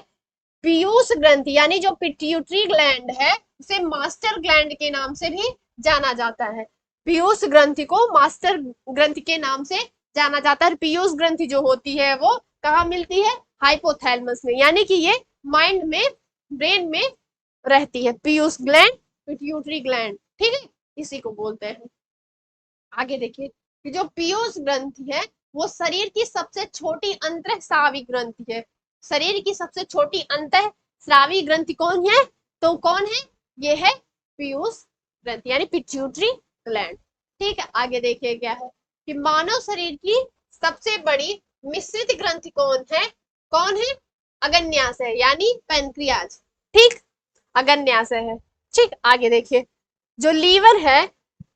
पीयूष ग्रंथि यानी जो पिट्यूटरी ग्लैंड है उसे मास्टर ग्लैंड के नाम से भी जाना जाता है। पीयूष ग्रंथि को मास्टर ग्रंथि के नाम से जाना जाता है। पीयूष ग्रंथि जो होती है वो कहाँ मिलती है, हाइपोथैलेमस में, यानी कि ये माइंड में, ब्रेन में रहती है। पीयूष ग्लैंड, पिट्यूटरी ग्लैंड, ठीक है, इसी को बोलते हैं। आगे देखिए कि जो पीयूष ग्रंथि है वो शरीर की सबसे छोटी अंतःस्रावी ग्रंथि है। शरीर की सबसे छोटी अंतःस्रावी ग्रंथि कौन है, तो कौन है, ये है पीयूष ग्रंथि यानी पिट्यूटरी ग्लैंड, ठीक है। आगे देखिए क्या है कि मानव शरीर की सबसे बड़ी मिश्रित ग्रंथि कौन है, अग्न्याशय यानी पैनक्रियाज, ठीक, अग्न्याशय है, ठीक। आगे देखिए, जो लीवर है,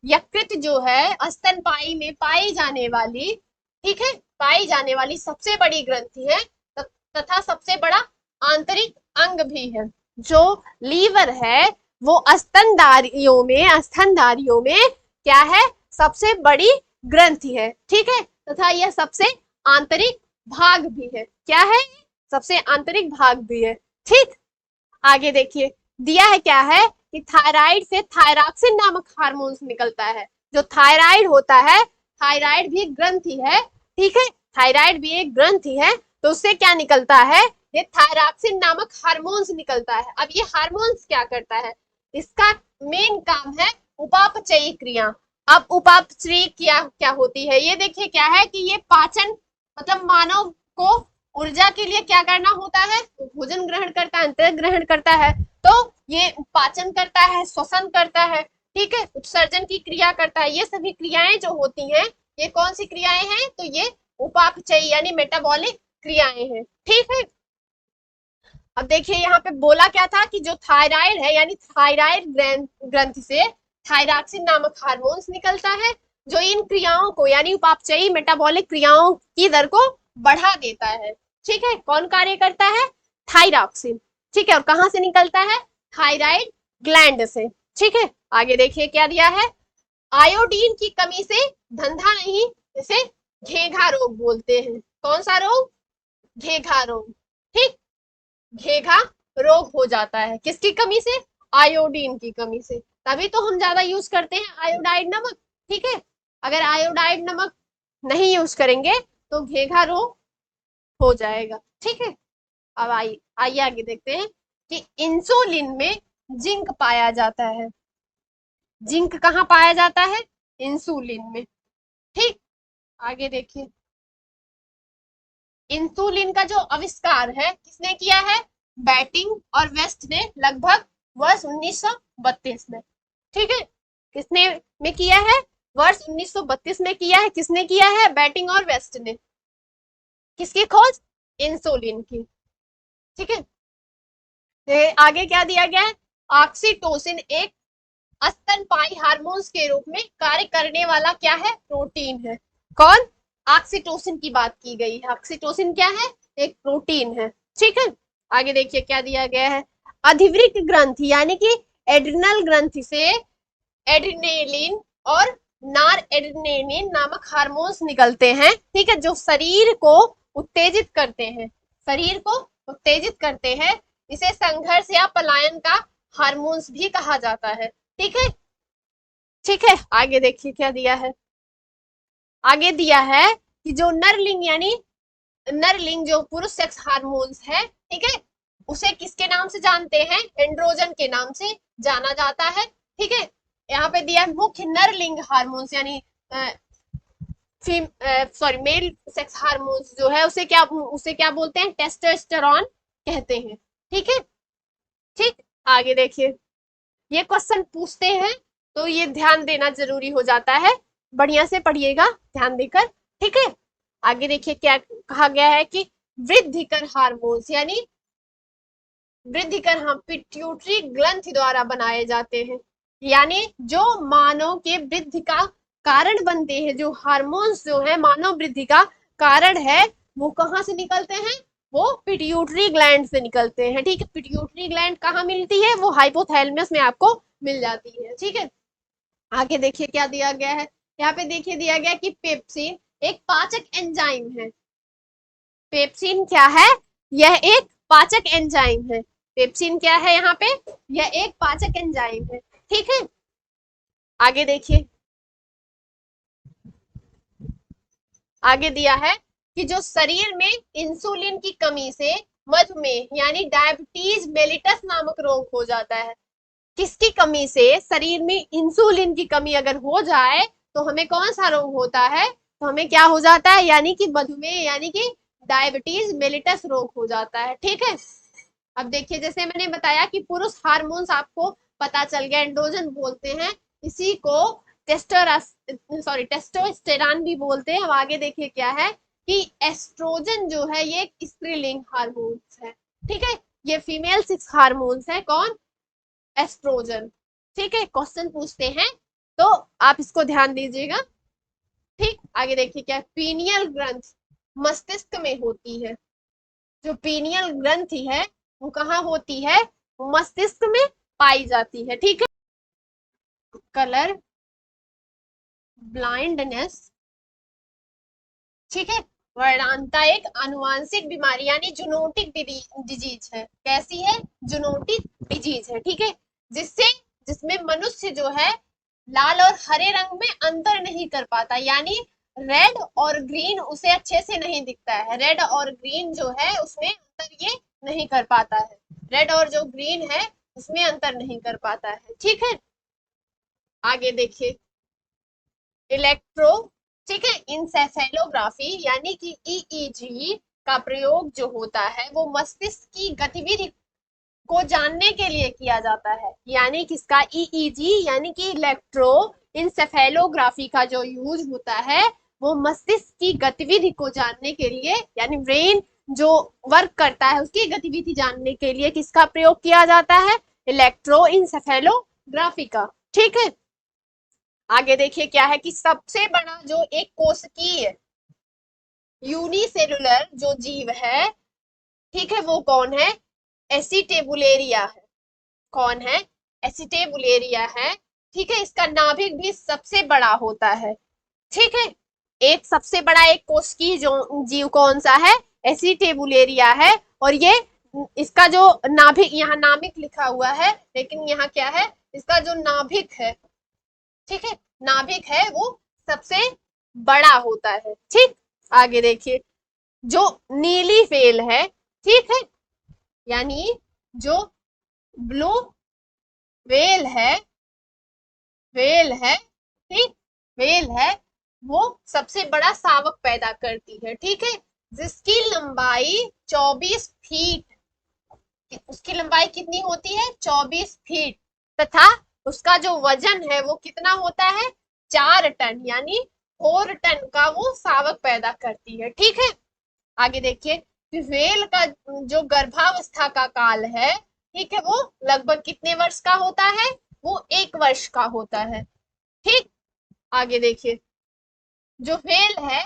यकृत जो है स्तनपायी में पाई जाने वाली, ठीक है, पाई जाने वाली सबसे बड़ी ग्रंथि है तथा सबसे बड़ा आंतरिक अंग भी है। जो लीवर है वो स्तनधारियों में क्या है, सबसे बड़ी ग्रंथि है, ठीक है, तथा यह सबसे आंतरिक भाग भी है, क्या है, सबसे आंतरिक भाग भी है, ठीक। आगे देखिए दिया है क्या है कि थायराइड से थायरॉक्सिन नामक हार्मोन निकलता है। जो थायराइड होता है, थायराइड भी एक ग्रंथि है, ठीक है, थायराइड भी एक ग्रंथि है, तो उससे क्या निकलता है, ये थायरॉक्सिन नामक हार्मोन्स निकलता है। अब ये हार्मोन्स क्या करता है, इसका मेन काम है उपापचयी क्रिया। अब उपापचयी क्रिया क्या होती है, ये देखिए क्या है कि ये पाचन मतलब मानव को ऊर्जा के लिए क्या करना होता है, भोजन ग्रहण करता है, अंतर ग्रहण करता है, तो ये पाचन करता है, श्वसन करता है, ठीक है, उत्सर्जन की क्रिया करता है। ये सभी क्रियाएं जो होती हैं, ये कौन सी क्रियाएं हैं, तो ये उपापचयी यानी मेटाबॉलिक क्रियाएं हैं, ठीक है। अब देखिए यहाँ पे बोला क्या था कि जो थायराइड है यानी थायराइड ग्रंथि से थायरॉक्सिन नामक हार्मोन्स निकलता है, जो इन क्रियाओं को यानी उपापचयी मेटाबॉलिक क्रियाओं की दर को बढ़ा देता है, ठीक है। कौन कार्य करता है, थायरॉक्सिन, ठीक है। और कहां से निकलता है, थायराइड ग्लैंड से, ठीक है। आगे देखिए क्या दिया है, आयोडीन की कमी से धंधा नहीं, इसे घेघा रोग बोलते हैं। कौन सा रोग, घेघा रोग, ठीक। घेघा रोग हो जाता है किसकी कमी से, आयोडीन की कमी से। तभी तो हम ज्यादा यूज करते हैं आयोडाइड नमक, ठीक है। अगर आयोडाइड नमक नहीं यूज करेंगे तो घेघा रोग हो जाएगा, ठीक है। अब आइए आगे देखते हैं कि इंसुलिन में जिंक पाया जाता है। जिंक कहाँ पाया जाता है, इंसुलिन में, ठीक। आगे देखिए, इंसुलिन का जो आविष्कार है किसने किया है, बैटिंग और वेस्ट ने लगभग वर्ष 1932 में, ठीक है। किसने में किया है, वर्ष 1932 में किया है। किसने किया है, बैटिंग और वेस्ट ने। किसकी खोज, इंसुलिन की, ठीक है। आगे क्या दिया गया है, ऑक्सीटोसिन एक स्तनपायी हार्मोन्स के रूप में कार्य करने वाला क्या है, प्रोटीन है। कौन, ऑक्सीटोसिन की बात की गई है। ऑक्सीटोसिन क्या है, एक प्रोटीन है, ठीक है। आगे देखिए क्या दिया गया है, अधिवृक्क ग्रंथि यानी कि एड्रिनल ग्रंथि से एड्रिनेलिन और नार एड्रिनेलिन नामक हार्मोन्स निकलते हैं, ठीक है, जो शरीर को उत्तेजित करते हैं, शरीर को उत्तेजित करते हैं। इसे संघर्ष या पलायन का हार्मोन्स भी कहा जाता है, ठीक है, ठीक है। आगे देखिए क्या दिया है, आगे दिया है कि जो नरलिंग यानी नरलिंग जो पुरुष सेक्स हार्मोन्स है, ठीक है, उसे किसके नाम से जानते हैं, एंड्रोजन के नाम से जाना जाता है, ठीक है। यहाँ पे दिया मुख्य नरलिंग हार्मोन्स यानी सॉरी मेल सेक्स हार्मोन्स जो है उसे क्या बोलते हैं, टेस्टोस्टेरोन कहते हैं, ठीक है, ठीक। आगे देखिए, ये क्वेश्चन पूछते हैं तो ये ध्यान देना जरूरी हो जाता है, बढ़िया से पढ़िएगा ध्यान देकर, ठीक है। आगे देखिए क्या कहा गया है कि वृद्धिकर हार्मोन्स यानी वृद्धिकर हम पिट्यूटरी ग्रंथि द्वारा बनाए जाते हैं, यानी जो मानव के वृद्धि का कारण बनते हैं, जो हार्मोन्स जो है मानव वृद्धि का कारण है, वो कहाँ से निकलते हैं, वो पिट्यूटरी ग्लैंड से निकलते हैं, ठीक है। पिट्यूटरी ग्लैंड कहाँ मिलती है, वो हाइपोथैलेमस में आपको मिल जाती है, ठीक है। आगे देखिए क्या दिया गया है, यहाँ पे देखिए दिया गया कि पेप्सिन एक पाचक एंजाइम है। पेप्सिन क्या है, यह एक पाचक एंजाइम है। पेप्सिन क्या है, यहाँ पे यह एक पाचक एंजाइम है, ठीक है। आगे देखिए, आगे दिया है कि जो शरीर में इंसुलिन की कमी से मधुमेह यानी डायबिटीज मेलिटस नामक रोग हो जाता है। किसकी कमी से, शरीर में इंसुलिन की कमी अगर हो जाए तो हमें कौन सा रोग होता है, तो हमें क्या हो जाता है, यानी कि मधुमेह यानी कि डायबिटीज मेलिटस रोग हो जाता है, ठीक है। अब देखिए जैसे मैंने बताया कि पुरुष हार्मोन्स आपको पता चल गया, एंड्रोजन बोलते हैं, इसी को टेस्टोस्टेरॉन भी बोलते हैं। अब आगे देखिए क्या है कि एस्ट्रोजन जो है ये स्त्रीलिंग हार्मोन्स है, ठीक है, ये फीमेल सेक्स हार्मोन्स है। कौन, एस्ट्रोजन, ठीक है। क्वेश्चन पूछते हैं तो आप इसको ध्यान दीजिएगा, ठीक। आगे देखिए क्या, पीनियल ग्रंथ मस्तिष्क में होती है। जो पीनियल ग्रंथि है वो कहाँ होती है, मस्तिष्क में पाई जाती है, ठीक है। कलर ब्लाइंडनेस, ठीक है, वर्णांता एक आनुवांशिक बीमारी यानी जूनोटिक डिजीज है। कैसी है, जूनोटिक डिजीज है, ठीक है, जिसमें मनुष्य जो है लाल और हरे रंग में अंतर नहीं कर पाता, यानी रेड और ग्रीन उसे अच्छे से नहीं दिखता है, रेड और ग्रीन जो है उसमें अंतर ये नहीं कर पाता है, रेड और जो ग्रीन है उसमें अंतर नहीं कर पाता है। ठीक है, आगे देखिए, इलेक्ट्रो, ठीक है, इंसेफेलोग्राफी यानी कि ईईजी का प्रयोग जो होता है वो मस्तिष्क की गतिविधि को जानने के लिए किया जाता है, यानी किसका, ईईजी यानी कि इलेक्ट्रो इंसेफेलोग्राफी का जो यूज होता है वो मस्तिष्क की गतिविधि को जानने के लिए, यानी ब्रेन जो वर्क करता है उसकी गतिविधि जानने के लिए किसका प्रयोग किया जाता है, इलेक्ट्रो इंसेफेलोग्राफी का। ठीक है, आगे देखिए क्या है कि सबसे बड़ा जो एक कोशिकीय यूनिसेलुलर जो जीव है, ठीक है, वो कौन है, एसिटेबुलेरिया है। कौन है, एसिटेबुलेरिया है। ठीक है, इसका नाभिक भी सबसे बड़ा होता है। ठीक है, एक सबसे बड़ा एक कोशिकीय जो जीव कौन सा है, एसिटेबुलेरिया है। और ये इसका जो नाभिक, यहाँ नाभिक लिखा हुआ है लेकिन यहाँ क्या है, इसका जो नाभिक है, ठीक है, नाभिक है वो सबसे बड़ा होता है। ठीक, आगे देखिए, जो नीली वेल है, ठीक है, यानी जो ब्लू वेल है, वेल है, ठीक, वेल है, वो सबसे बड़ा शावक पैदा करती है। ठीक है, जिसकी लंबाई 24 फीट, उसकी लंबाई कितनी होती है, 24 फीट, तथा उसका जो वजन है वो कितना होता है, 4 टन, यानी 4 टन का वो शावक पैदा करती है। ठीक है, आगे देखिए, व्हेल का जो गर्भावस्था का काल है, ठीक है, वो लगभग कितने वर्ष का होता है, वो 1 वर्ष का होता है। ठीक, आगे देखिए, जो व्हेल है,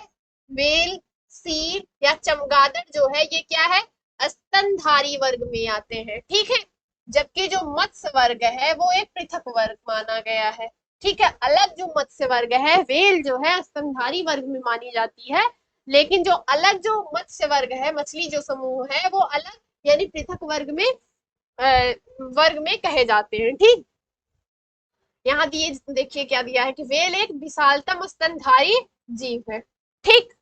व्हेल, सील या चमगादड़ जो है ये क्या है, स्तनधारी वर्ग में आते हैं। ठीक है, जबकि जो मत्स्य वर्ग है वो एक पृथक वर्ग माना गया है। ठीक है, अलग जो मत्स्य वर्ग है, व्हेल जो है स्तनधारी वर्ग में मानी जाती है, लेकिन जो अलग जो मत्स्य वर्ग है, मछली जो समूह है वो अलग यानी पृथक वर्ग में वर्ग में कहे जाते हैं। ठीक, यहाँ दिए देखिए क्या दिया है कि व्हेल एक विशालतम स्तनधारी जीव है। ठीक,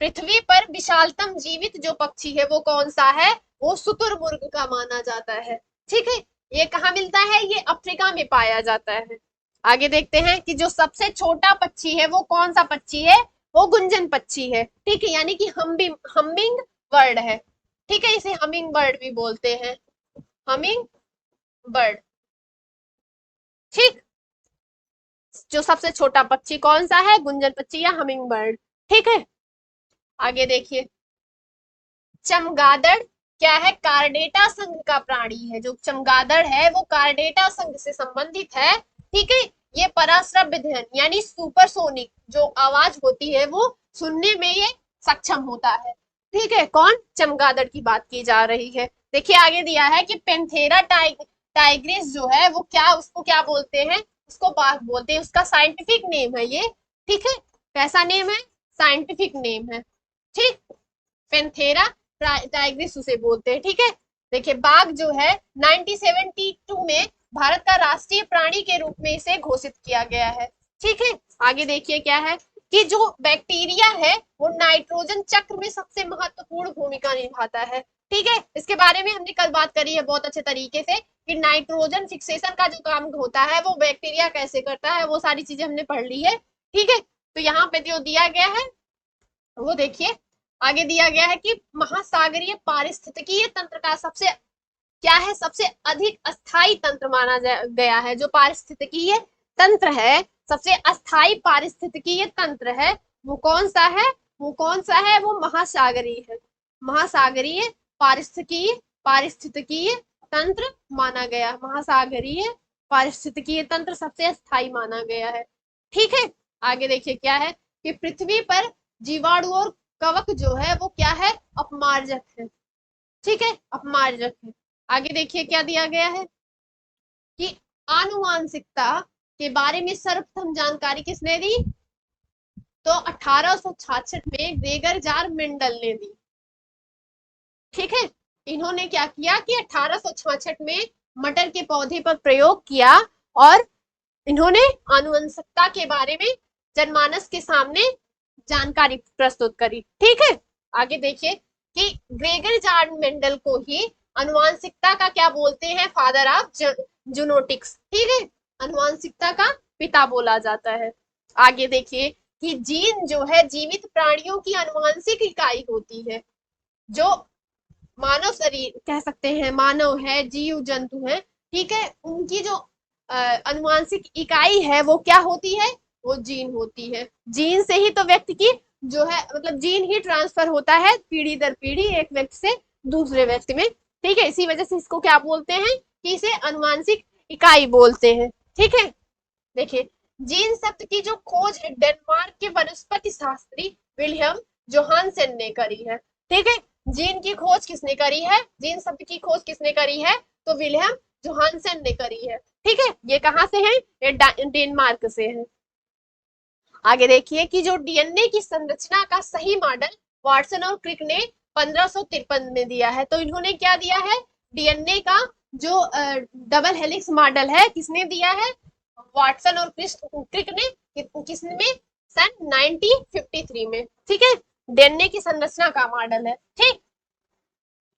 पृथ्वी पर विशालतम जीवित जो पक्षी है वो कौन सा है, वो शुतुरमुर्ग का माना जाता है। ठीक है, ये कहाँ मिलता है, ये अफ्रीका में पाया जाता है। आगे देखते हैं कि जो सबसे छोटा पक्षी है वो कौन सा पक्षी है, वो गुंजन पक्षी है। ठीक है, यानी कि हमिंग बर्ड है। ठीक है, इसे हमिंग बर्ड भी बोलते हैं, हमिंग बर्ड। ठीक, जो सबसे छोटा पक्षी कौन सा है, गुंजन पक्षी या हमिंग बर्ड। ठीक है, आगे देखिए, चमगादड़ क्या है, कार्डेटा संघ का प्राणी है। जो चमगादड़ है वो कार्डेटा संघ से संबंधित है। ठीक है, ये पराश्रव्य ध्वनि यानी सुपरसोनिक जो आवाज होती है वो सुनने में ये सक्षम होता है। ठीक है, कौन, चमगादड़ की बात की जा रही है। देखिए आगे दिया है कि पेंथेरा टाइग्रिस जो है वो क्या, उसको क्या बोलते हैं, उसको बाघ बोलते हैं, उसका साइंटिफिक नेम है ये। ठीक है, कैसा नेम है, साइंटिफिक नेम है। ठीक, पेंथेरा टाइग्रिस उसे बोलते हैं। ठीक है, देखिए बाघ जो है 1972 में भारत का राष्ट्रीय प्राणी के रूप में इसे घोषित किया गया है। ठीक है, आगे देखिए क्या है कि जो बैक्टीरिया है वो नाइट्रोजन चक्र में सबसे महत्वपूर्ण भूमिका निभाता है। ठीक है, इसके बारे में हमने कल बात करी है बहुत अच्छे तरीके से कि नाइट्रोजन फिक्सेशन का जो काम होता है वो बैक्टीरिया कैसे करता है, वो सारी चीजें हमने पढ़ ली है। ठीक है, तो यहाँ पे जो दिया गया है वो देखिए, आगे दिया गया है कि महासागरीय पारिस्थितिकीय तंत्र का सबसे क्या है, सबसे अधिक अस्थाई तंत्र माना गया है। जो पारिस्थितिकीय तंत्र है, सबसे अस्थाई पारिस्थितिकीय तंत्र है, वो कौन सा है, वो कौन सा है, वो महासागरीय है। महासागरीय पारिस्थितिकीय पारिस्थितिकीय तंत्र माना गया, महासागरीय पारिस्थितिकीय तंत्र सबसे अस्थाई माना गया है। ठीक है, आगे देखिए क्या है कि पृथ्वी पर जीवाणु और कवक जो है वो क्या है, अपमार्जक है। ठीक है, अपमार्जक है। आगे देखिए क्या दिया गया है कि आनुवांशिकता के बारे में सर्वप्रथम जानकारी किसने दी, तो 1866 में ग्रेगर जार मेंडल ने दी। ठीक है, इन्होंने क्या किया कि 1866 में मटर के पौधे पर प्रयोग किया और इन्होंने आनुवंशिकता के बारे में जनमानस के सामने जानकारी प्रस्तुत करी। ठीक है, आगे देखिए कि ग्रेगर जॉर्ज मेंडल को ही अनुवांशिकता का क्या बोलते हैं, फादर ऑफ जूनोटिक्स। ठीक है, अनुवांशिकता का पिता बोला जाता है। आगे देखिए कि जीन जो है जीवित प्राणियों की अनुवांशिक इकाई होती है। जो मानव शरीर कह सकते हैं, मानव है, जीव जंतु है, ठीक है, उनकी जो अनुवांशिक इकाई है वो क्या होती है, वो जीन होती है। जीन से ही तो व्यक्ति की जो है मतलब जीन ही ट्रांसफर होता है पीढ़ी दर पीढ़ी एक व्यक्ति से दूसरे व्यक्ति में। ठीक है, इसी वजह से इसको क्या बोलते हैं कि इसे अनुवांशिक इकाई बोलते हैं। ठीक है, देखिए जीन शब्द की जो खोज है डेनमार्क के वनस्पति शास्त्री विलियम जोहानसन ने करी है। ठीक है, जीन की खोज किसने करी है, जीन शब्द की खोज किसने करी है, तो विलियम जोहानसन ने करी है। ठीक है, ये कहां से है, ये डेनमार्क से है। आगे देखिए कि जो डीएनए की संरचना का सही मॉडल वाटसन और क्रिक ने 1553 में दिया है। तो इन्होंने क्या दिया है, डीएनए का जो डबल हेलिक्स मॉडल है किसने दिया है, वाटसन और क्रिक ने, किसमें, सन 1953 में। ठीक है, डीएनए की संरचना का मॉडल है, ठीक,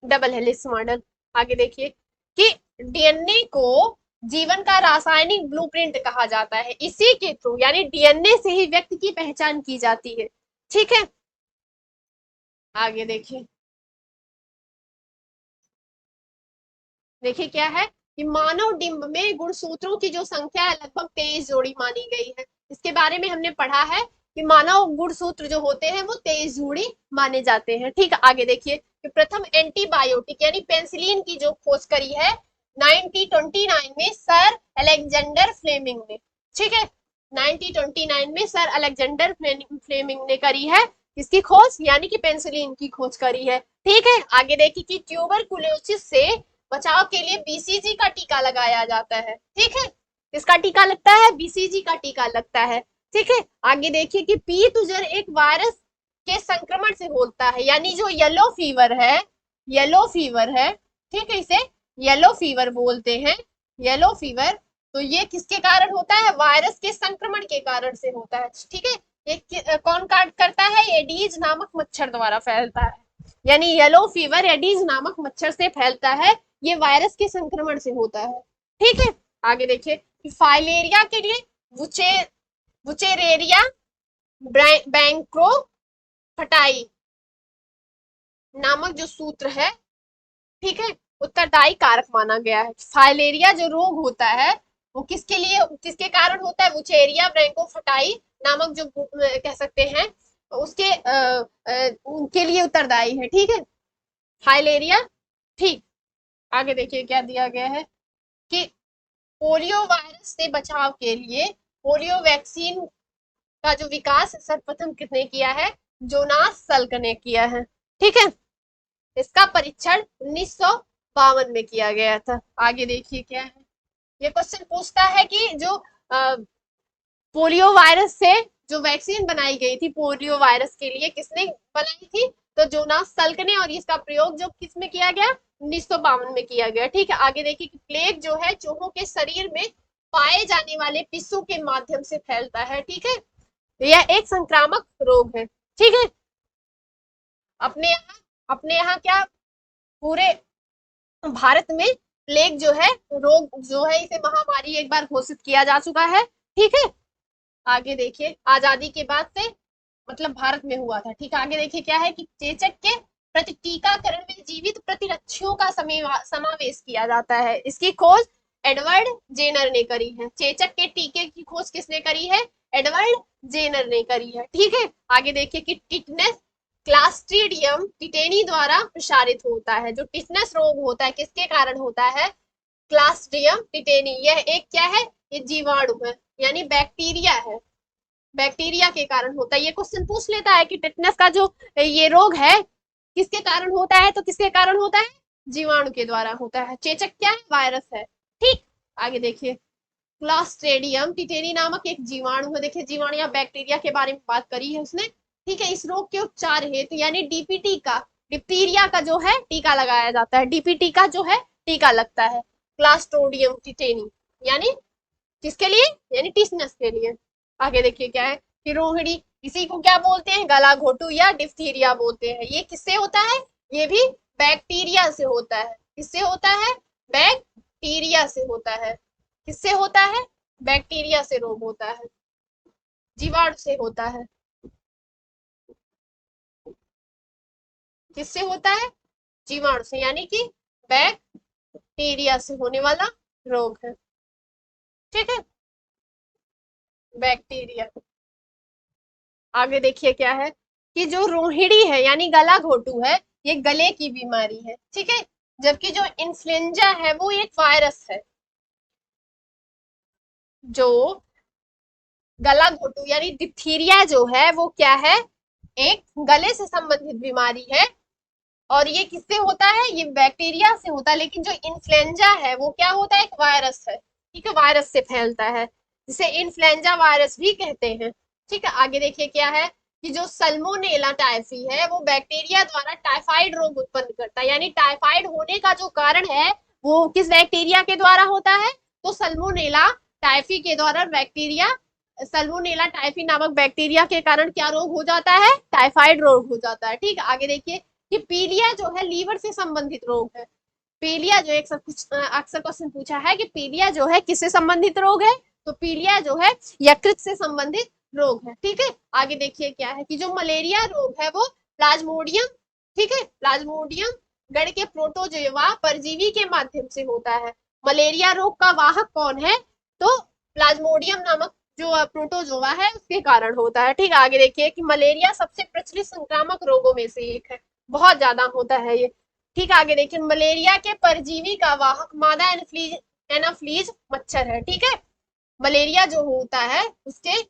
डबल हेलिक्स मॉडल। आगे देखिए कि डीएनए को जीवन का रासायनिक ब्लूप्रिंट कहा जाता है। इसी के थ्रू यानी डीएनए से ही व्यक्ति की पहचान की जाती है। ठीक है, आगे देखिए, देखिए क्या है कि मानव डिंब में गुणसूत्रों की जो संख्या है लगभग 23 जोड़ी मानी गई है। इसके बारे में हमने पढ़ा है कि मानव गुणसूत्र जो होते हैं वो 23 जोड़ी माने जाते हैं। ठीक है, आगे देखिए कि प्रथम एंटीबायोटिक यानी पेंसिलिन की जो खोज करी है 1929 में सर अलेक्जेंडर फ्लेमिंग ने। ठीक है, 1929 में सर अलेक्जेंडर फ्लेमिंग ने करी है इसकी खोज, यानी कि पेंसिलिन की खोज करी है। ठीक है, आगे देखिए कि ट्यूबरकुलोसिस से बचाव के लिए बीसीजी का टीका लगाया जाता है। ठीक है, किसका टीका लगता है, बीसीजी का टीका लगता है। ठीक है, आगे देखिए कि पीतुजर एक वायरस के संक्रमण से होता है, यानी जो येलो फीवर है, येलो फीवर है, ठीक है, इसे येलो फीवर बोलते हैं, येलो फीवर। तो ये किसके कारण होता है, वायरस के संक्रमण के कारण से होता है। ठीक है, ये कौन करता है, एडीज नामक मच्छर द्वारा फैलता है, यानी येलो फीवर एडीज नामक मच्छर से फैलता है, ये वायरस के संक्रमण से होता है। ठीक है, आगे देखिए फाइलेरिया के लिए वुचे वुचेरेरिया बैंक्रो फटाई नामक जो सूत्र है, ठीक है, उत्तरदायी कारक माना गया है। फाइलेरिया जो रोग होता है वो किसके लिए, किसके कारण होता है, वुचेरिया ब्रैंकोफटाई नामक जो कह सकते हैं उसके उनके लिए उत्तरदायी है। ठीक है, फाइलेरिया। ठीक, आगे देखिए क्या दिया गया है कि पोलियो वायरस से बचाव के लिए पोलियो वैक्सीन का जो विकास सर्वप्रथम किसने किया है, जोनास सल्क ने किया है। ठीक है, इसका परीक्षण 1952 में किया गया था। आगे देखिए क्या है, ये क्वेश्चन पूछता है कि जो पोलियो वायरस से जो वैक्सीन बनाई गई थी पोलियो वायरस के लिए किसने बनाई थी, तो जोनास सल्क ने, और इसका प्रयोग जो किसमें किया गया, 1952 में किया गया। ठीक है, आगे देखिए कि प्लेग जो है चूहों के शरीर में पाए जाने वाले पिस्सू के माध्यम से फैलता है। ठीक है, यह एक संक्रामक रोग है। ठीक है, अपने यहाँ क्या पूरे भारत में प्लेग जो है रोग जो है इसे महामारी एक बार घोषित किया जा चुका है। ठीक है, आगे देखिए आजादी के बाद से मतलब भारत में हुआ था। ठीक है, आगे देखिए क्या है कि चेचक के प्रति टीकाकरण में जीवित प्रतिरक्षियों का समावेश किया जाता है। इसकी खोज एडवर्ड जेनर ने करी है। चेचक के टीके की खोज किसने करी है, एडवर्ड जेनर ने करी है। ठीक है, आगे देखिए कि टिटनेस क्लास्ट्रीडियम टिटेनी द्वारा प्रसारित होता है। जो टिटनेस रोग होता है किसके कारण होता है, क्लास्ट्रिडियम टिटेनी। यह एक क्या है, ये जीवाणु है यानी बैक्टीरिया है, बैक्टीरिया के कारण होता है। ये क्वेश्चन पूछ लेता है कि टिटनेस का जो ये रोग है किसके कारण होता है, तो किसके कारण होता है, जीवाणु के द्वारा होता है। चेचक क्या है, वायरस है। ठीक, आगे देखिए क्लास्ट्रेडियम टिटेनी नामक एक जीवाणु है। देखिए जीवाणु या बैक्टीरिया के बारे में बात करी है उसने। ठीक है, इस रोग के उपचार हेतु यानी डीपीटी का, डिप्थीरिया का जो है टीका लगाया जाता है। डीपीटी का जो है टीका लगता है क्लास्ट्रोडियम टिटेनी, यानी किसके लिए, यानी टिटनेस के लिए। आगे देखिए क्या है कि रोहिणी इसी को क्या बोलते हैं, गला घोटू या डिप्थीरिया बोलते हैं। ये किससे होता है, ये भी बैक्टीरिया से होता है। किससे होता है, बैक्टीरिया से होता है। किससे होता है, बैक्टीरिया से रोग होता है, जीवाणु से होता है। किससे होता है, जीवाणु से, यानी कि बैक्टीरिया से होने वाला रोग है। ठीक है, बैक्टीरिया। आगे देखिए क्या है कि जो रोहिणी है यानी गला घोटू है, ये गले की बीमारी है। ठीक है, जबकि जो इन्फ्लुएंजा है वो एक वायरस है। जो गला घोटू यानी डिप्थीरिया जो है वो क्या है, एक गले से संबंधित बीमारी है। और ये किससे होता है, ये बैक्टीरिया से होता है। लेकिन जो इन्फ्लुएंजा है वो क्या होता है, एक वायरस है। ठीक है, वायरस से फैलता है, जिसे इन्फ्लुएंजा वायरस भी कहते हैं। ठीक है, आगे देखिए क्या है कि जो सल्मोनेला टाइफी है वो बैक्टीरिया द्वारा टाइफाइड रोग उत्पन्न करता है। यानी टाइफाइड होने का जो कारण है वो किस बैक्टीरिया के द्वारा होता है, तो सल्मोनेला टाइफी के द्वारा बैक्टीरिया, सल्मोनेला टाइफी नामक बैक्टीरिया के कारण क्या रोग हो जाता है, टाइफाइड रोग हो जाता है। ठीक है, आगे देखिए कि पीलिया जो है लीवर से संबंधित रोग है। पीलिया जो एक सब कुछ अक्सर क्वेश्चन पूछा है कि पीलिया जो है किससे संबंधित रोग है, तो पीलिया जो है यकृत से संबंधित रोग है। ठीक है, आगे देखिए क्या है कि जो मलेरिया रोग है वो प्लाज्मोडियम, ठीक है, प्लाज्मोडियम गण के प्रोटोजोआ परजीवी के माध्यम से होता है। मलेरिया रोग का वाहक कौन है, तो प्लाज्मोडियम नामक जो प्रोटोजोआ है उसके कारण होता है। ठीक है, आगे देखिए कि मलेरिया सबसे प्रचलित संक्रामक रोगों में से एक है, बहुत ज्यादा होता है ये। ठीक है, आगे देखिए मलेरिया के परजीवी का वाहक मादा एनाफ्लीज, एनाफ्लीज मच्छर है। ठीक है, मलेरिया जो होता है उसके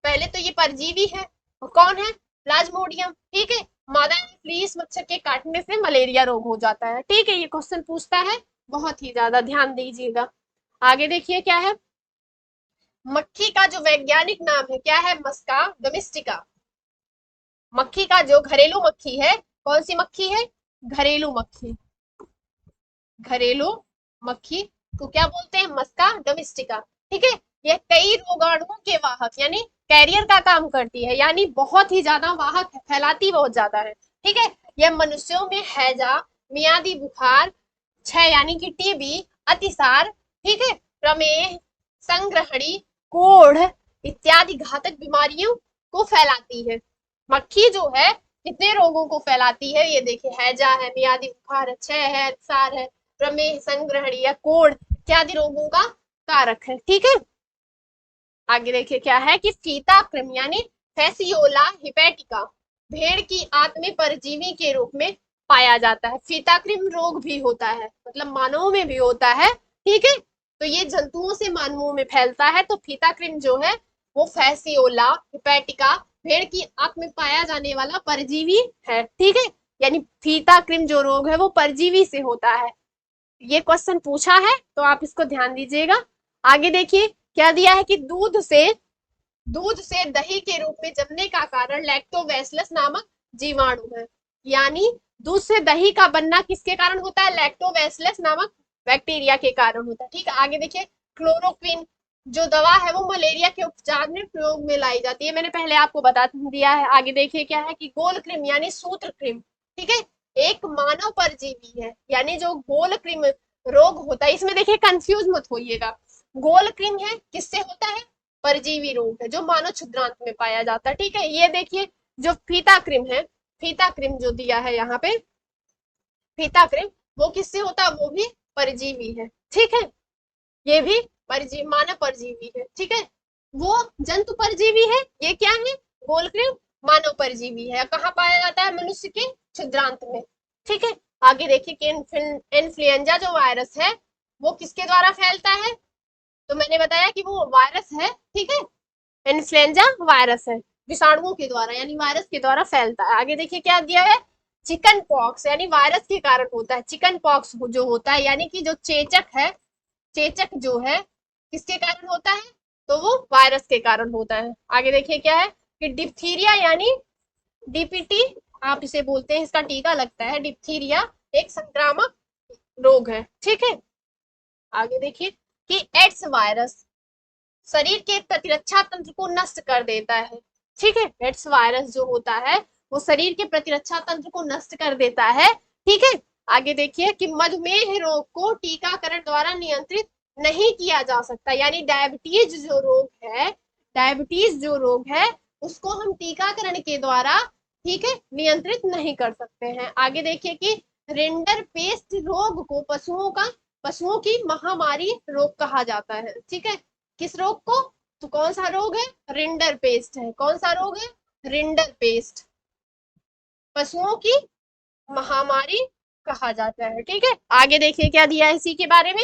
पहले तो ये परजीवी है, और कौन है, प्लाज्मोडियम। ठीक है, मादा एनाफ्लीज मच्छर के काटने से मलेरिया रोग हो जाता है। ठीक है, ये क्वेश्चन पूछता है, बहुत ही ज्यादा ध्यान दीजिएगा। आगे देखिए क्या है, मक्खी का जो वैज्ञानिक नाम है क्या है, मस्का डोमेस्टिका। मक्खी का जो घरेलू मक्खी है, कौन सी मक्खी है, घरेलू मक्खी, घरेलू मक्खी को क्या बोलते हैं, मस्का डोमेस्टिका। ठीक है, ये कई रोगाणुओं के वाहक यानी कैरियर का काम करती है, यानी बहुत ही ज्यादा वाहक है, फैलाती बहुत ज्यादा है। ठीक है, यह मनुष्यों में हैजा, मियादी बुखार, क्षय यानी कि टीबी, अतिसार, ठीक है, प्रमेह, संग्रहणी, कोढ़ इत्यादि घातक बीमारियों को फैलाती है। मक्खी जो है कितने रोगों को फैलाती है, ये देखिए हैजा है, मियादी बुखार है, क्षय है, अतिसार है, प्रमेह, संग्रहणी या कोढ़ इत्यादि रोगों का कारक है। ठीक है, आगे देखिए क्या है कि फीता कृम यानी फैसियोला हिपैटिका भेड़ की आंत में परजीवी के रूप में पाया जाता है। फीताकृम रोग भी होता है, मतलब मानवों में भी होता है। ठीक है, तो ये जंतुओं से मानवों में फैलता है। तो फीताकृम जो है वो फैसियोला हिपैटिका भेड़ की आंत में पाया जाने वाला परजीवी है। ठीक है, यानी फीताकृम जो रोग है वो परजीवी से होता है। ये क्वेश्चन पूछा है तो आप इसको ध्यान दीजिएगा। आगे देखिए क्या दिया है कि दूध से दही के रूप में जमने का कारण लैक्टोबैसिलस नामक जीवाणु है। यानी दूध से दही का बनना किसके कारण होता है, लैक्टोबैसिलस नामक बैक्टीरिया के कारण होता है। ठीक है, आगे देखिए क्लोरोक्विन जो दवा है वो मलेरिया के उपचार में प्रयोग में लाई जाती है, मैंने पहले आपको बता दिया है। आगे देखिए क्या है कि गोल क्रिम यानी सूत्र क्रिम, ठीक है, एक मानव परजीवी है। यानी जो गोल क्रिम रोग होता है, इसमें देखिए कंफ्यूज मत होइएगा, गोल क्रिम है किससे होता है, परजीवी रोग है जो मानव क्षुद्रांत में पाया जाता है। ठीक है, ये देखिए जो फीता क्रिम है, फीता क्रिम जो दिया है यहाँ पे, फीता क्रिम वो किससे होता है, वो भी परजीवी है। ठीक है, ये भी परजीवी, मानव परजीवी है। ठीक है, वो जंतु परजीवी है, ये क्या है, गोलग्रीव मानव परजीवी है। कहाँ पाया जाता है, मनुष्य के छिद्रांत में। ठीक है, आगे देखिए कि इन्फ्लुएंजा जो वायरस है वो किसके द्वारा फैलता है, तो मैंने बताया कि वो वायरस है। ठीक है, इन्फ्लुएंजा वायरस है, विषाणुओं के द्वारा यानी वायरस के द्वारा फैलता है। आगे देखिए क्या दिया है, चिकन पॉक्स यानी वायरस के कारण होता है। चिकन पॉक्स जो होता है यानी कि जो चेचक है, चेचक जो है किसके कारण होता है, तो वो वायरस के कारण होता है। आगे देखिए क्या है कि डिप्थीरिया यानी डीपीटी आप इसे बोलते हैं, इसका टीका लगता है। डिप्थीरिया एक संक्रामक रोग है। ठीक है, आगे देखिए कि एड्स वायरस शरीर के प्रतिरक्षा तंत्र को नष्ट कर देता है। ठीक है। एड्स वायरस जो होता है वो शरीर के प्रतिरक्षा तंत्र को नष्ट कर देता है, ठीक है। आगे देखिए कि मधुमेह रोग को टीकाकरण द्वारा नियंत्रित नहीं किया जा सकता, यानी डायबिटीज जो रोग है, डायबिटीज जो रोग है उसको हम टीकाकरण के द्वारा, ठीक है, नियंत्रित नहीं कर सकते हैं। आगे देखिए कि रिंडर पेस्ट रोग को पशुओं की महामारी रोग कहा जाता है, ठीक है। किस रोग को? तो कौन सा रोग है? रिंडर पेस्ट है। कौन सा रोग है? रिंडर पेस्ट, पशुओं की महामारी कहा जाता है, ठीक है। आगे देखिए क्या दिया है इसी के बारे में।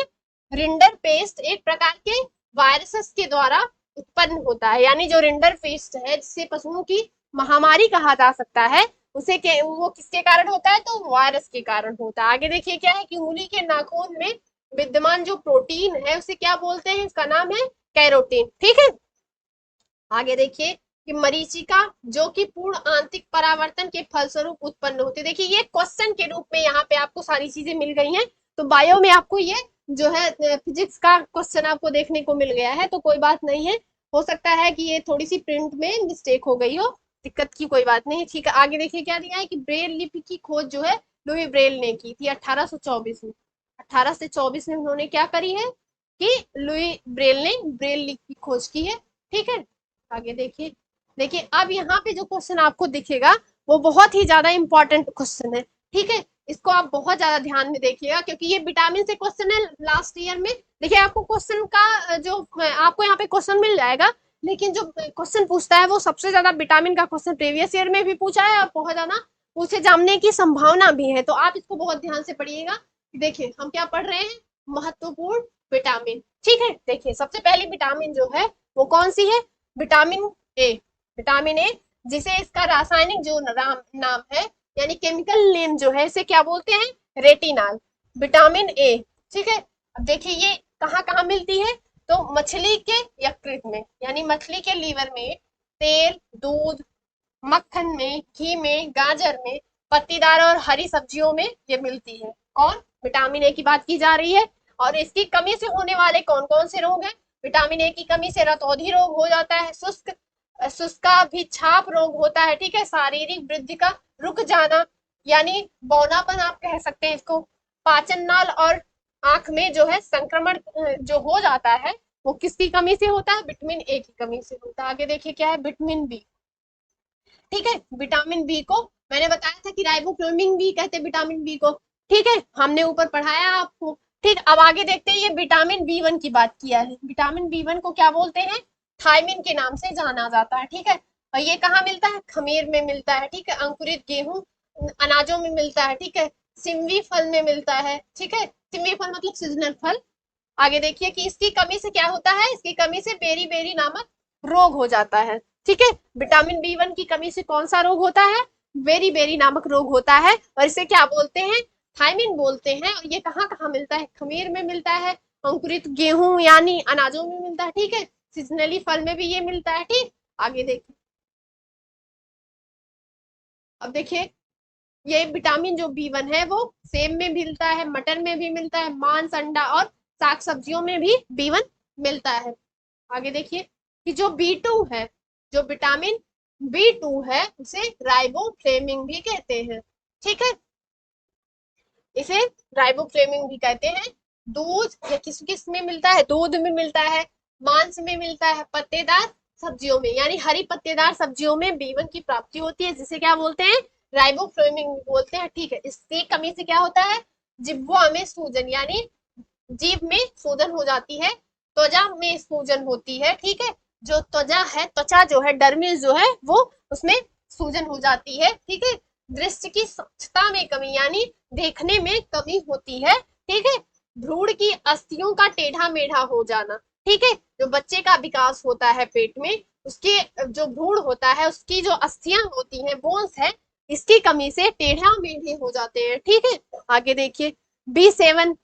रिंडर पेस्ट एक प्रकार के वायरस के द्वारा उत्पन्न होता है, यानी जो रिंडर पेस्ट है जिसे पशुओं की महामारी कहा जा सकता है, वो किसके कारण होता है? तो वायरस के कारण होता है। आगे देखिए क्या है कि उंगली के नाखून में विद्यमान जो प्रोटीन है उसे क्या बोलते हैं? इसका नाम है कैरोटीन, ठीक है। आगे देखिए कि मरीचिका जो कि पूर्ण आंतरिक परावर्तन के फलस्वरूप उत्पन्न होती है। देखिए ये क्वेश्चन के रूप में यहाँ पे आपको सारी चीजें मिल गई हैं, तो बायो में आपको ये जो है फिजिक्स का क्वेश्चन आपको देखने को मिल गया है, तो कोई बात नहीं है। हो सकता है कि ये थोड़ी सी प्रिंट में मिस्टेक हो गई हो, दिक्कत की कोई बात नहीं, ठीक है। आगे देखिए क्या दिया है कि ब्रेल लिपि की खोज जो है लुई ब्रेल ने की थी 1824 में। 1824 में उन्होंने क्या करी है कि लुई ब्रेल ने ब्रेल लिपि की खोज की है, ठीक है। आगे देखिए, देखिए अब यहाँ पे जो क्वेश्चन आपको दिखेगा वो बहुत ही ज्यादा इंपॉर्टेंट क्वेश्चन है, ठीक है। इसको आप बहुत ज्यादा ध्यान में देखिएगा क्योंकि ये विटामिन से क्वेश्चन है लास्ट ईयर में। देखिए आपको क्वेश्चन का जो आपको यहाँ पे क्वेश्चन मिल जाएगा, लेकिन जो क्वेश्चन पूछता है वो सबसे ज्यादा विटामिन का क्वेश्चन प्रीवियस ईयर में भी पूछा है और बहुत ज्यादा उसे जानने की संभावना भी है, तो आप इसको बहुत ध्यान से पढ़िएगा। देखिए हम क्या पढ़ रहे हैं? महत्वपूर्ण विटामिन, ठीक है। देखिए सबसे पहली विटामिन जो है वो कौन सी है? Vitamin A. विटामिन ए जिसे इसका रासायनिक जो नाम है यानी केमिकल नेम जो है इसे क्या बोलते हैं? रेटिनॉल। विटामिन ए, ठीक है। अब देखिए ये कहाँ कहाँ मिलती है? तो मछली के यकृत में, यानी मछली के लीवर में, तेल, दूध, मक्खन में, घी में, गाजर में, पत्तीदार और हरी सब्जियों में ये मिलती है। कौन? विटामिन ए की बात की जा रही है। और इसकी कमी से होने वाले कौन कौन से रोग हैं? विटामिन ए की कमी से रतौंधी रोग हो जाता है, शुष्का भी छाप रोग होता है, ठीक है। शारीरिक वृद्धि का रुक जाना यानी बौनापन आप कह सकते हैं इसको। पाचन नाल और आंख में जो है संक्रमण जो हो जाता है वो किसकी कमी से होता है? विटामिन ए की कमी से होता है। आगे देखिए क्या है? विटामिन बी, ठीक है। विटामिन बी को मैंने बताया था कि राइबोफ्लाविन भी कहते हैं विटामिन बी को, ठीक है, हमने ऊपर पढ़ाया आपको, ठीक। अब आगे देखते हैं, ये विटामिन बी वन की बात किया है। विटामिन बी वन को क्या बोलते हैं? थायमिन के नाम से जाना जाता है, ठीक है। और ये कहाँ मिलता है? खमीर में मिलता है, ठीक है। अंकुरित गेहूं अनाजों में मिलता है, ठीक है। सिमवी फल में मिलता है, ठीक है। सिमवी फल मतलब सीजनल फल। आगे देखिए कि इसकी कमी से क्या होता है? इसकी कमी से बेरी बेरी नामक रोग हो जाता है, ठीक है। विटामिन बी वन की कमी से कौन सा रोग होता है? बेरी बेरी नामक रोग होता है, और इसे क्या बोलते हैं? थायमिन बोलते हैं। और ये कहाँ कहाँ मिलता है? खमीर में मिलता है, अंकुरित गेहूं यानी अनाजों में मिलता है, ठीक है। सीजनली फल में भी ये मिलता है, ठीक। आगे देखिए, अब देखिए ये विटामिन जो बी वन है वो सेब में मिलता है, मटर में भी मिलता है, मांस, अंडा और साग सब्जियों में भी बी वन मिलता है। आगे देखिए कि जो बी टू है, जो विटामिन बी टू है उसे राइबोफ्लेविन भी कहते हैं, ठीक है। इसे राइबोफ्लेविन भी कहते हैं। दूध या किस किस में मिलता है? दूध में मिलता है, मांस में मिलता है, पत्तेदार सब्जियों में यानी हरी पत्तेदार सब्जियों में बी वन की प्राप्ति होती है, जिसे क्या बोलते हैं? राइबोफ्लेविन बोलते हैं, ठीक है। इसकी कमी से क्या होता है? जिह्वा में सूजन यानी जीभ में सूजन हो जाती है, त्वचा में सूजन होती है, ठीक है। जो त्वचा है, त्वचा जो है, डर्मिस जो है वो उसमें सूजन हो जाती है, ठीक है। दृष्टि की स्वच्छता में कमी यानी देखने में कमी होती है, ठीक है। भ्रूण की अस्थियों का टेढ़ा मेढ़ा हो जाना, ठीक है। जो बच्चे का विकास होता है पेट में, उसके जो भ्रूण होता है उसकी जो अस्थियां होती हैं, बोन्स है, इसकी कमी से टेढ़ा मेढ़े हो जाते हैं, ठीक है। आगे देखिए B seven,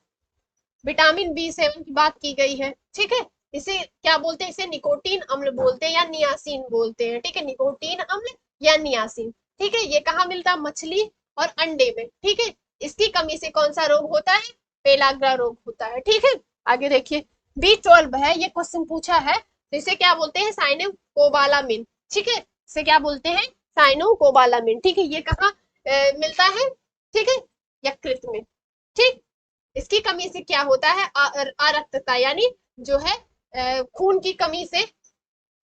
vitamin B seven की बात की गई है, ठीक है। इसे क्या बोलते हैं? इसे निकोटीन अम्ल बोलते हैं या नियासिन बोलते हैं, ठीक है। निकोटीन अम्ल या नियासिन, ठीक है। ये कहाँ मिलता है? मछली और अंडे में, ठीक है। इसकी कमी से कौन सा रोग होता है? पेलाग्रा रोग होता है, ठीक है। आगे देखिए बी 12 है, ये क्वेश्चन पूछा है, तो इसे क्या बोलते हैं? साइनिम कोबालामिन, ठीक है। इसे क्या बोलते हैं? साइनोकोबालामिन। ठीक है, ये कहाँ मिलता है? ठीक है, यकृत में। ठीक, इसकी कमी से क्या होता है? अरक्तता, यानी जो है खून की कमी से,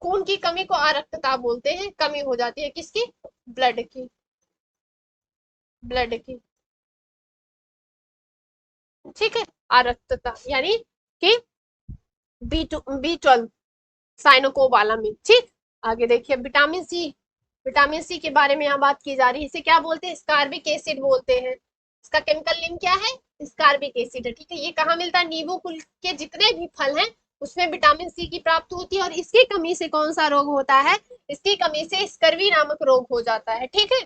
खून की कमी को अरक्तता बोलते हैं। कमी हो जाती है किसकी? ब्लड की, ब्लड की। ठीक है, अरक्तता यानी कि B12 साइनोकोबालामिन। ठीक, आगे देखिए विटामिन सी। विटामिन सी के बारे में यहाँ बात की जा रही है। इसे क्या बोलते हैं? स्कारबिक एसिड बोलते हैं। इसका केमिकल नेम क्या है? स्कारबिक एसिड है। ठीक है, ये कहाँ मिलता है? नींबू कुल के जितने भी फल हैं उसमें विटामिन सी की प्राप्ति होती है। और इसकी कमी से कौन सा रोग होता है? इसकी कमी से स्कर्वी नामक रोग हो जाता है। ठीक है,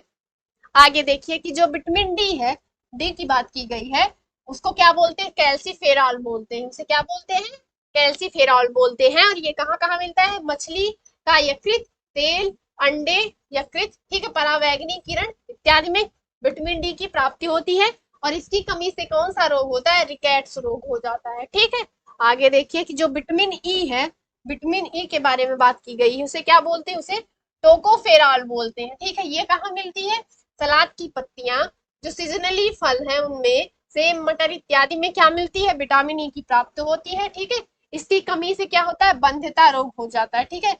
आगे देखिए कि जो विटामिन डी है, डी की बात की गई है, उसको क्या बोलते हैं? कैल्सीफेरॉल बोलते हैं। उसे क्या बोलते हैं? कैल्सीफेरॉल बोलते हैं। और ये कहाँ कहाँ मिलता है? मछली का यकृत, तेल, अंडे, यकृत, ठीक है, परावैंगनी किरण इत्यादि में विटामिन डी की प्राप्ति होती है। और इसकी कमी से कौन सा रोग होता है? रिकेट्स रोग हो जाता है। ठीक है, आगे देखिए कि जो विटामिन ई है, विटामिन ई के बारे में बात की गई है। उसे क्या बोलते हैं? उसे टोकोफेरॉल बोलते हैं। ठीक है, ये कहाँ मिलती है? सलाद की पत्तियां, जो सीजनली फल है उनमें, सेब, मटर इत्यादि में क्या मिलती है? विटामिन ई की प्राप्ति होती है। ठीक है, इसकी कमी से क्या होता है? बंध्यता रोग हो जाता है। ठीक है,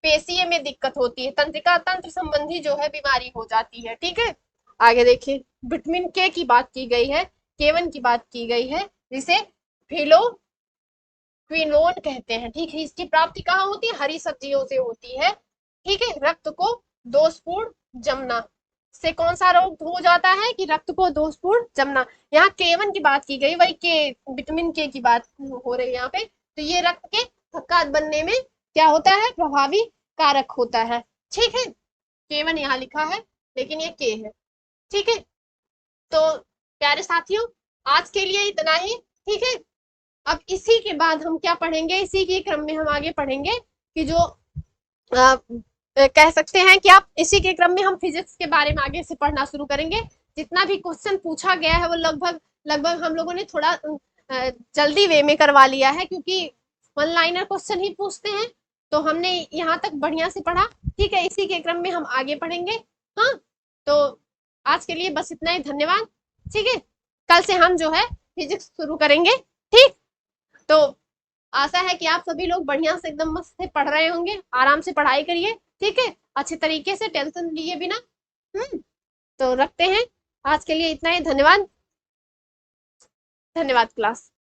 पेशीय में दिक्कत होती है, तंत्रिका तंत्र संबंधी जो है बीमारी हो जाती है। ठीक है, आगे देखिए विटामिन के की बात की गई है, केवन की बात की गई है, जिसे फिलो क्विनोन कहते हैं। ठीक है, इसकी प्राप्ति कहाँ होती है? हरी सब्जियों से होती है। ठीक है, रक्त को दोषपूर्ण जमना से कौन सा रोग हो जाता है? कि रक्त को दोषपूर्ण जमना। यहाँ केवन की बात की गई, वही के विटामिन के की बात हो रही है यहाँ पे। तो ये रक्त के थक्का बनने में क्या होता है? प्रभावी कारक होता है। ठीक है, केवन यहाँ लिखा है लेकिन ये के है। ठीक है, तो प्यारे साथियों, आज के लिए इतना ही। ठीक है, अब इसी के बाद हम क्या पढ़ेंगे? इसी के क्रम में हम आगे पढ़ेंगे कि जो कह सकते हैं कि आप इसी के क्रम में हम फिजिक्स के बारे में आगे से पढ़ना शुरू करेंगे। जितना भी क्वेश्चन पूछा गया है वो लगभग लगभग हम लोगों ने थोड़ा जल्दी वे में करवा लिया है, क्योंकि वन लाइनर क्वेश्चन ही पूछते हैं। तो हमने यहाँ तक बढ़िया से पढ़ा। ठीक है, इसी के क्रम में हम आगे पढ़ेंगे। हाँ, तो आज के लिए बस इतना ही। धन्यवाद। ठीक है, कल से हम जो है फिजिक्स शुरू करेंगे। ठीक, तो आशा है कि आप सभी लोग बढ़िया से एकदम मस्त से पढ़ रहे होंगे। आराम से पढ़ाई करिए। ठीक है, अच्छे तरीके से, टेंशन लिए बिना। तो रखते हैं, आज के लिए इतना ही। धन्यवाद। धन्यवाद क्लास।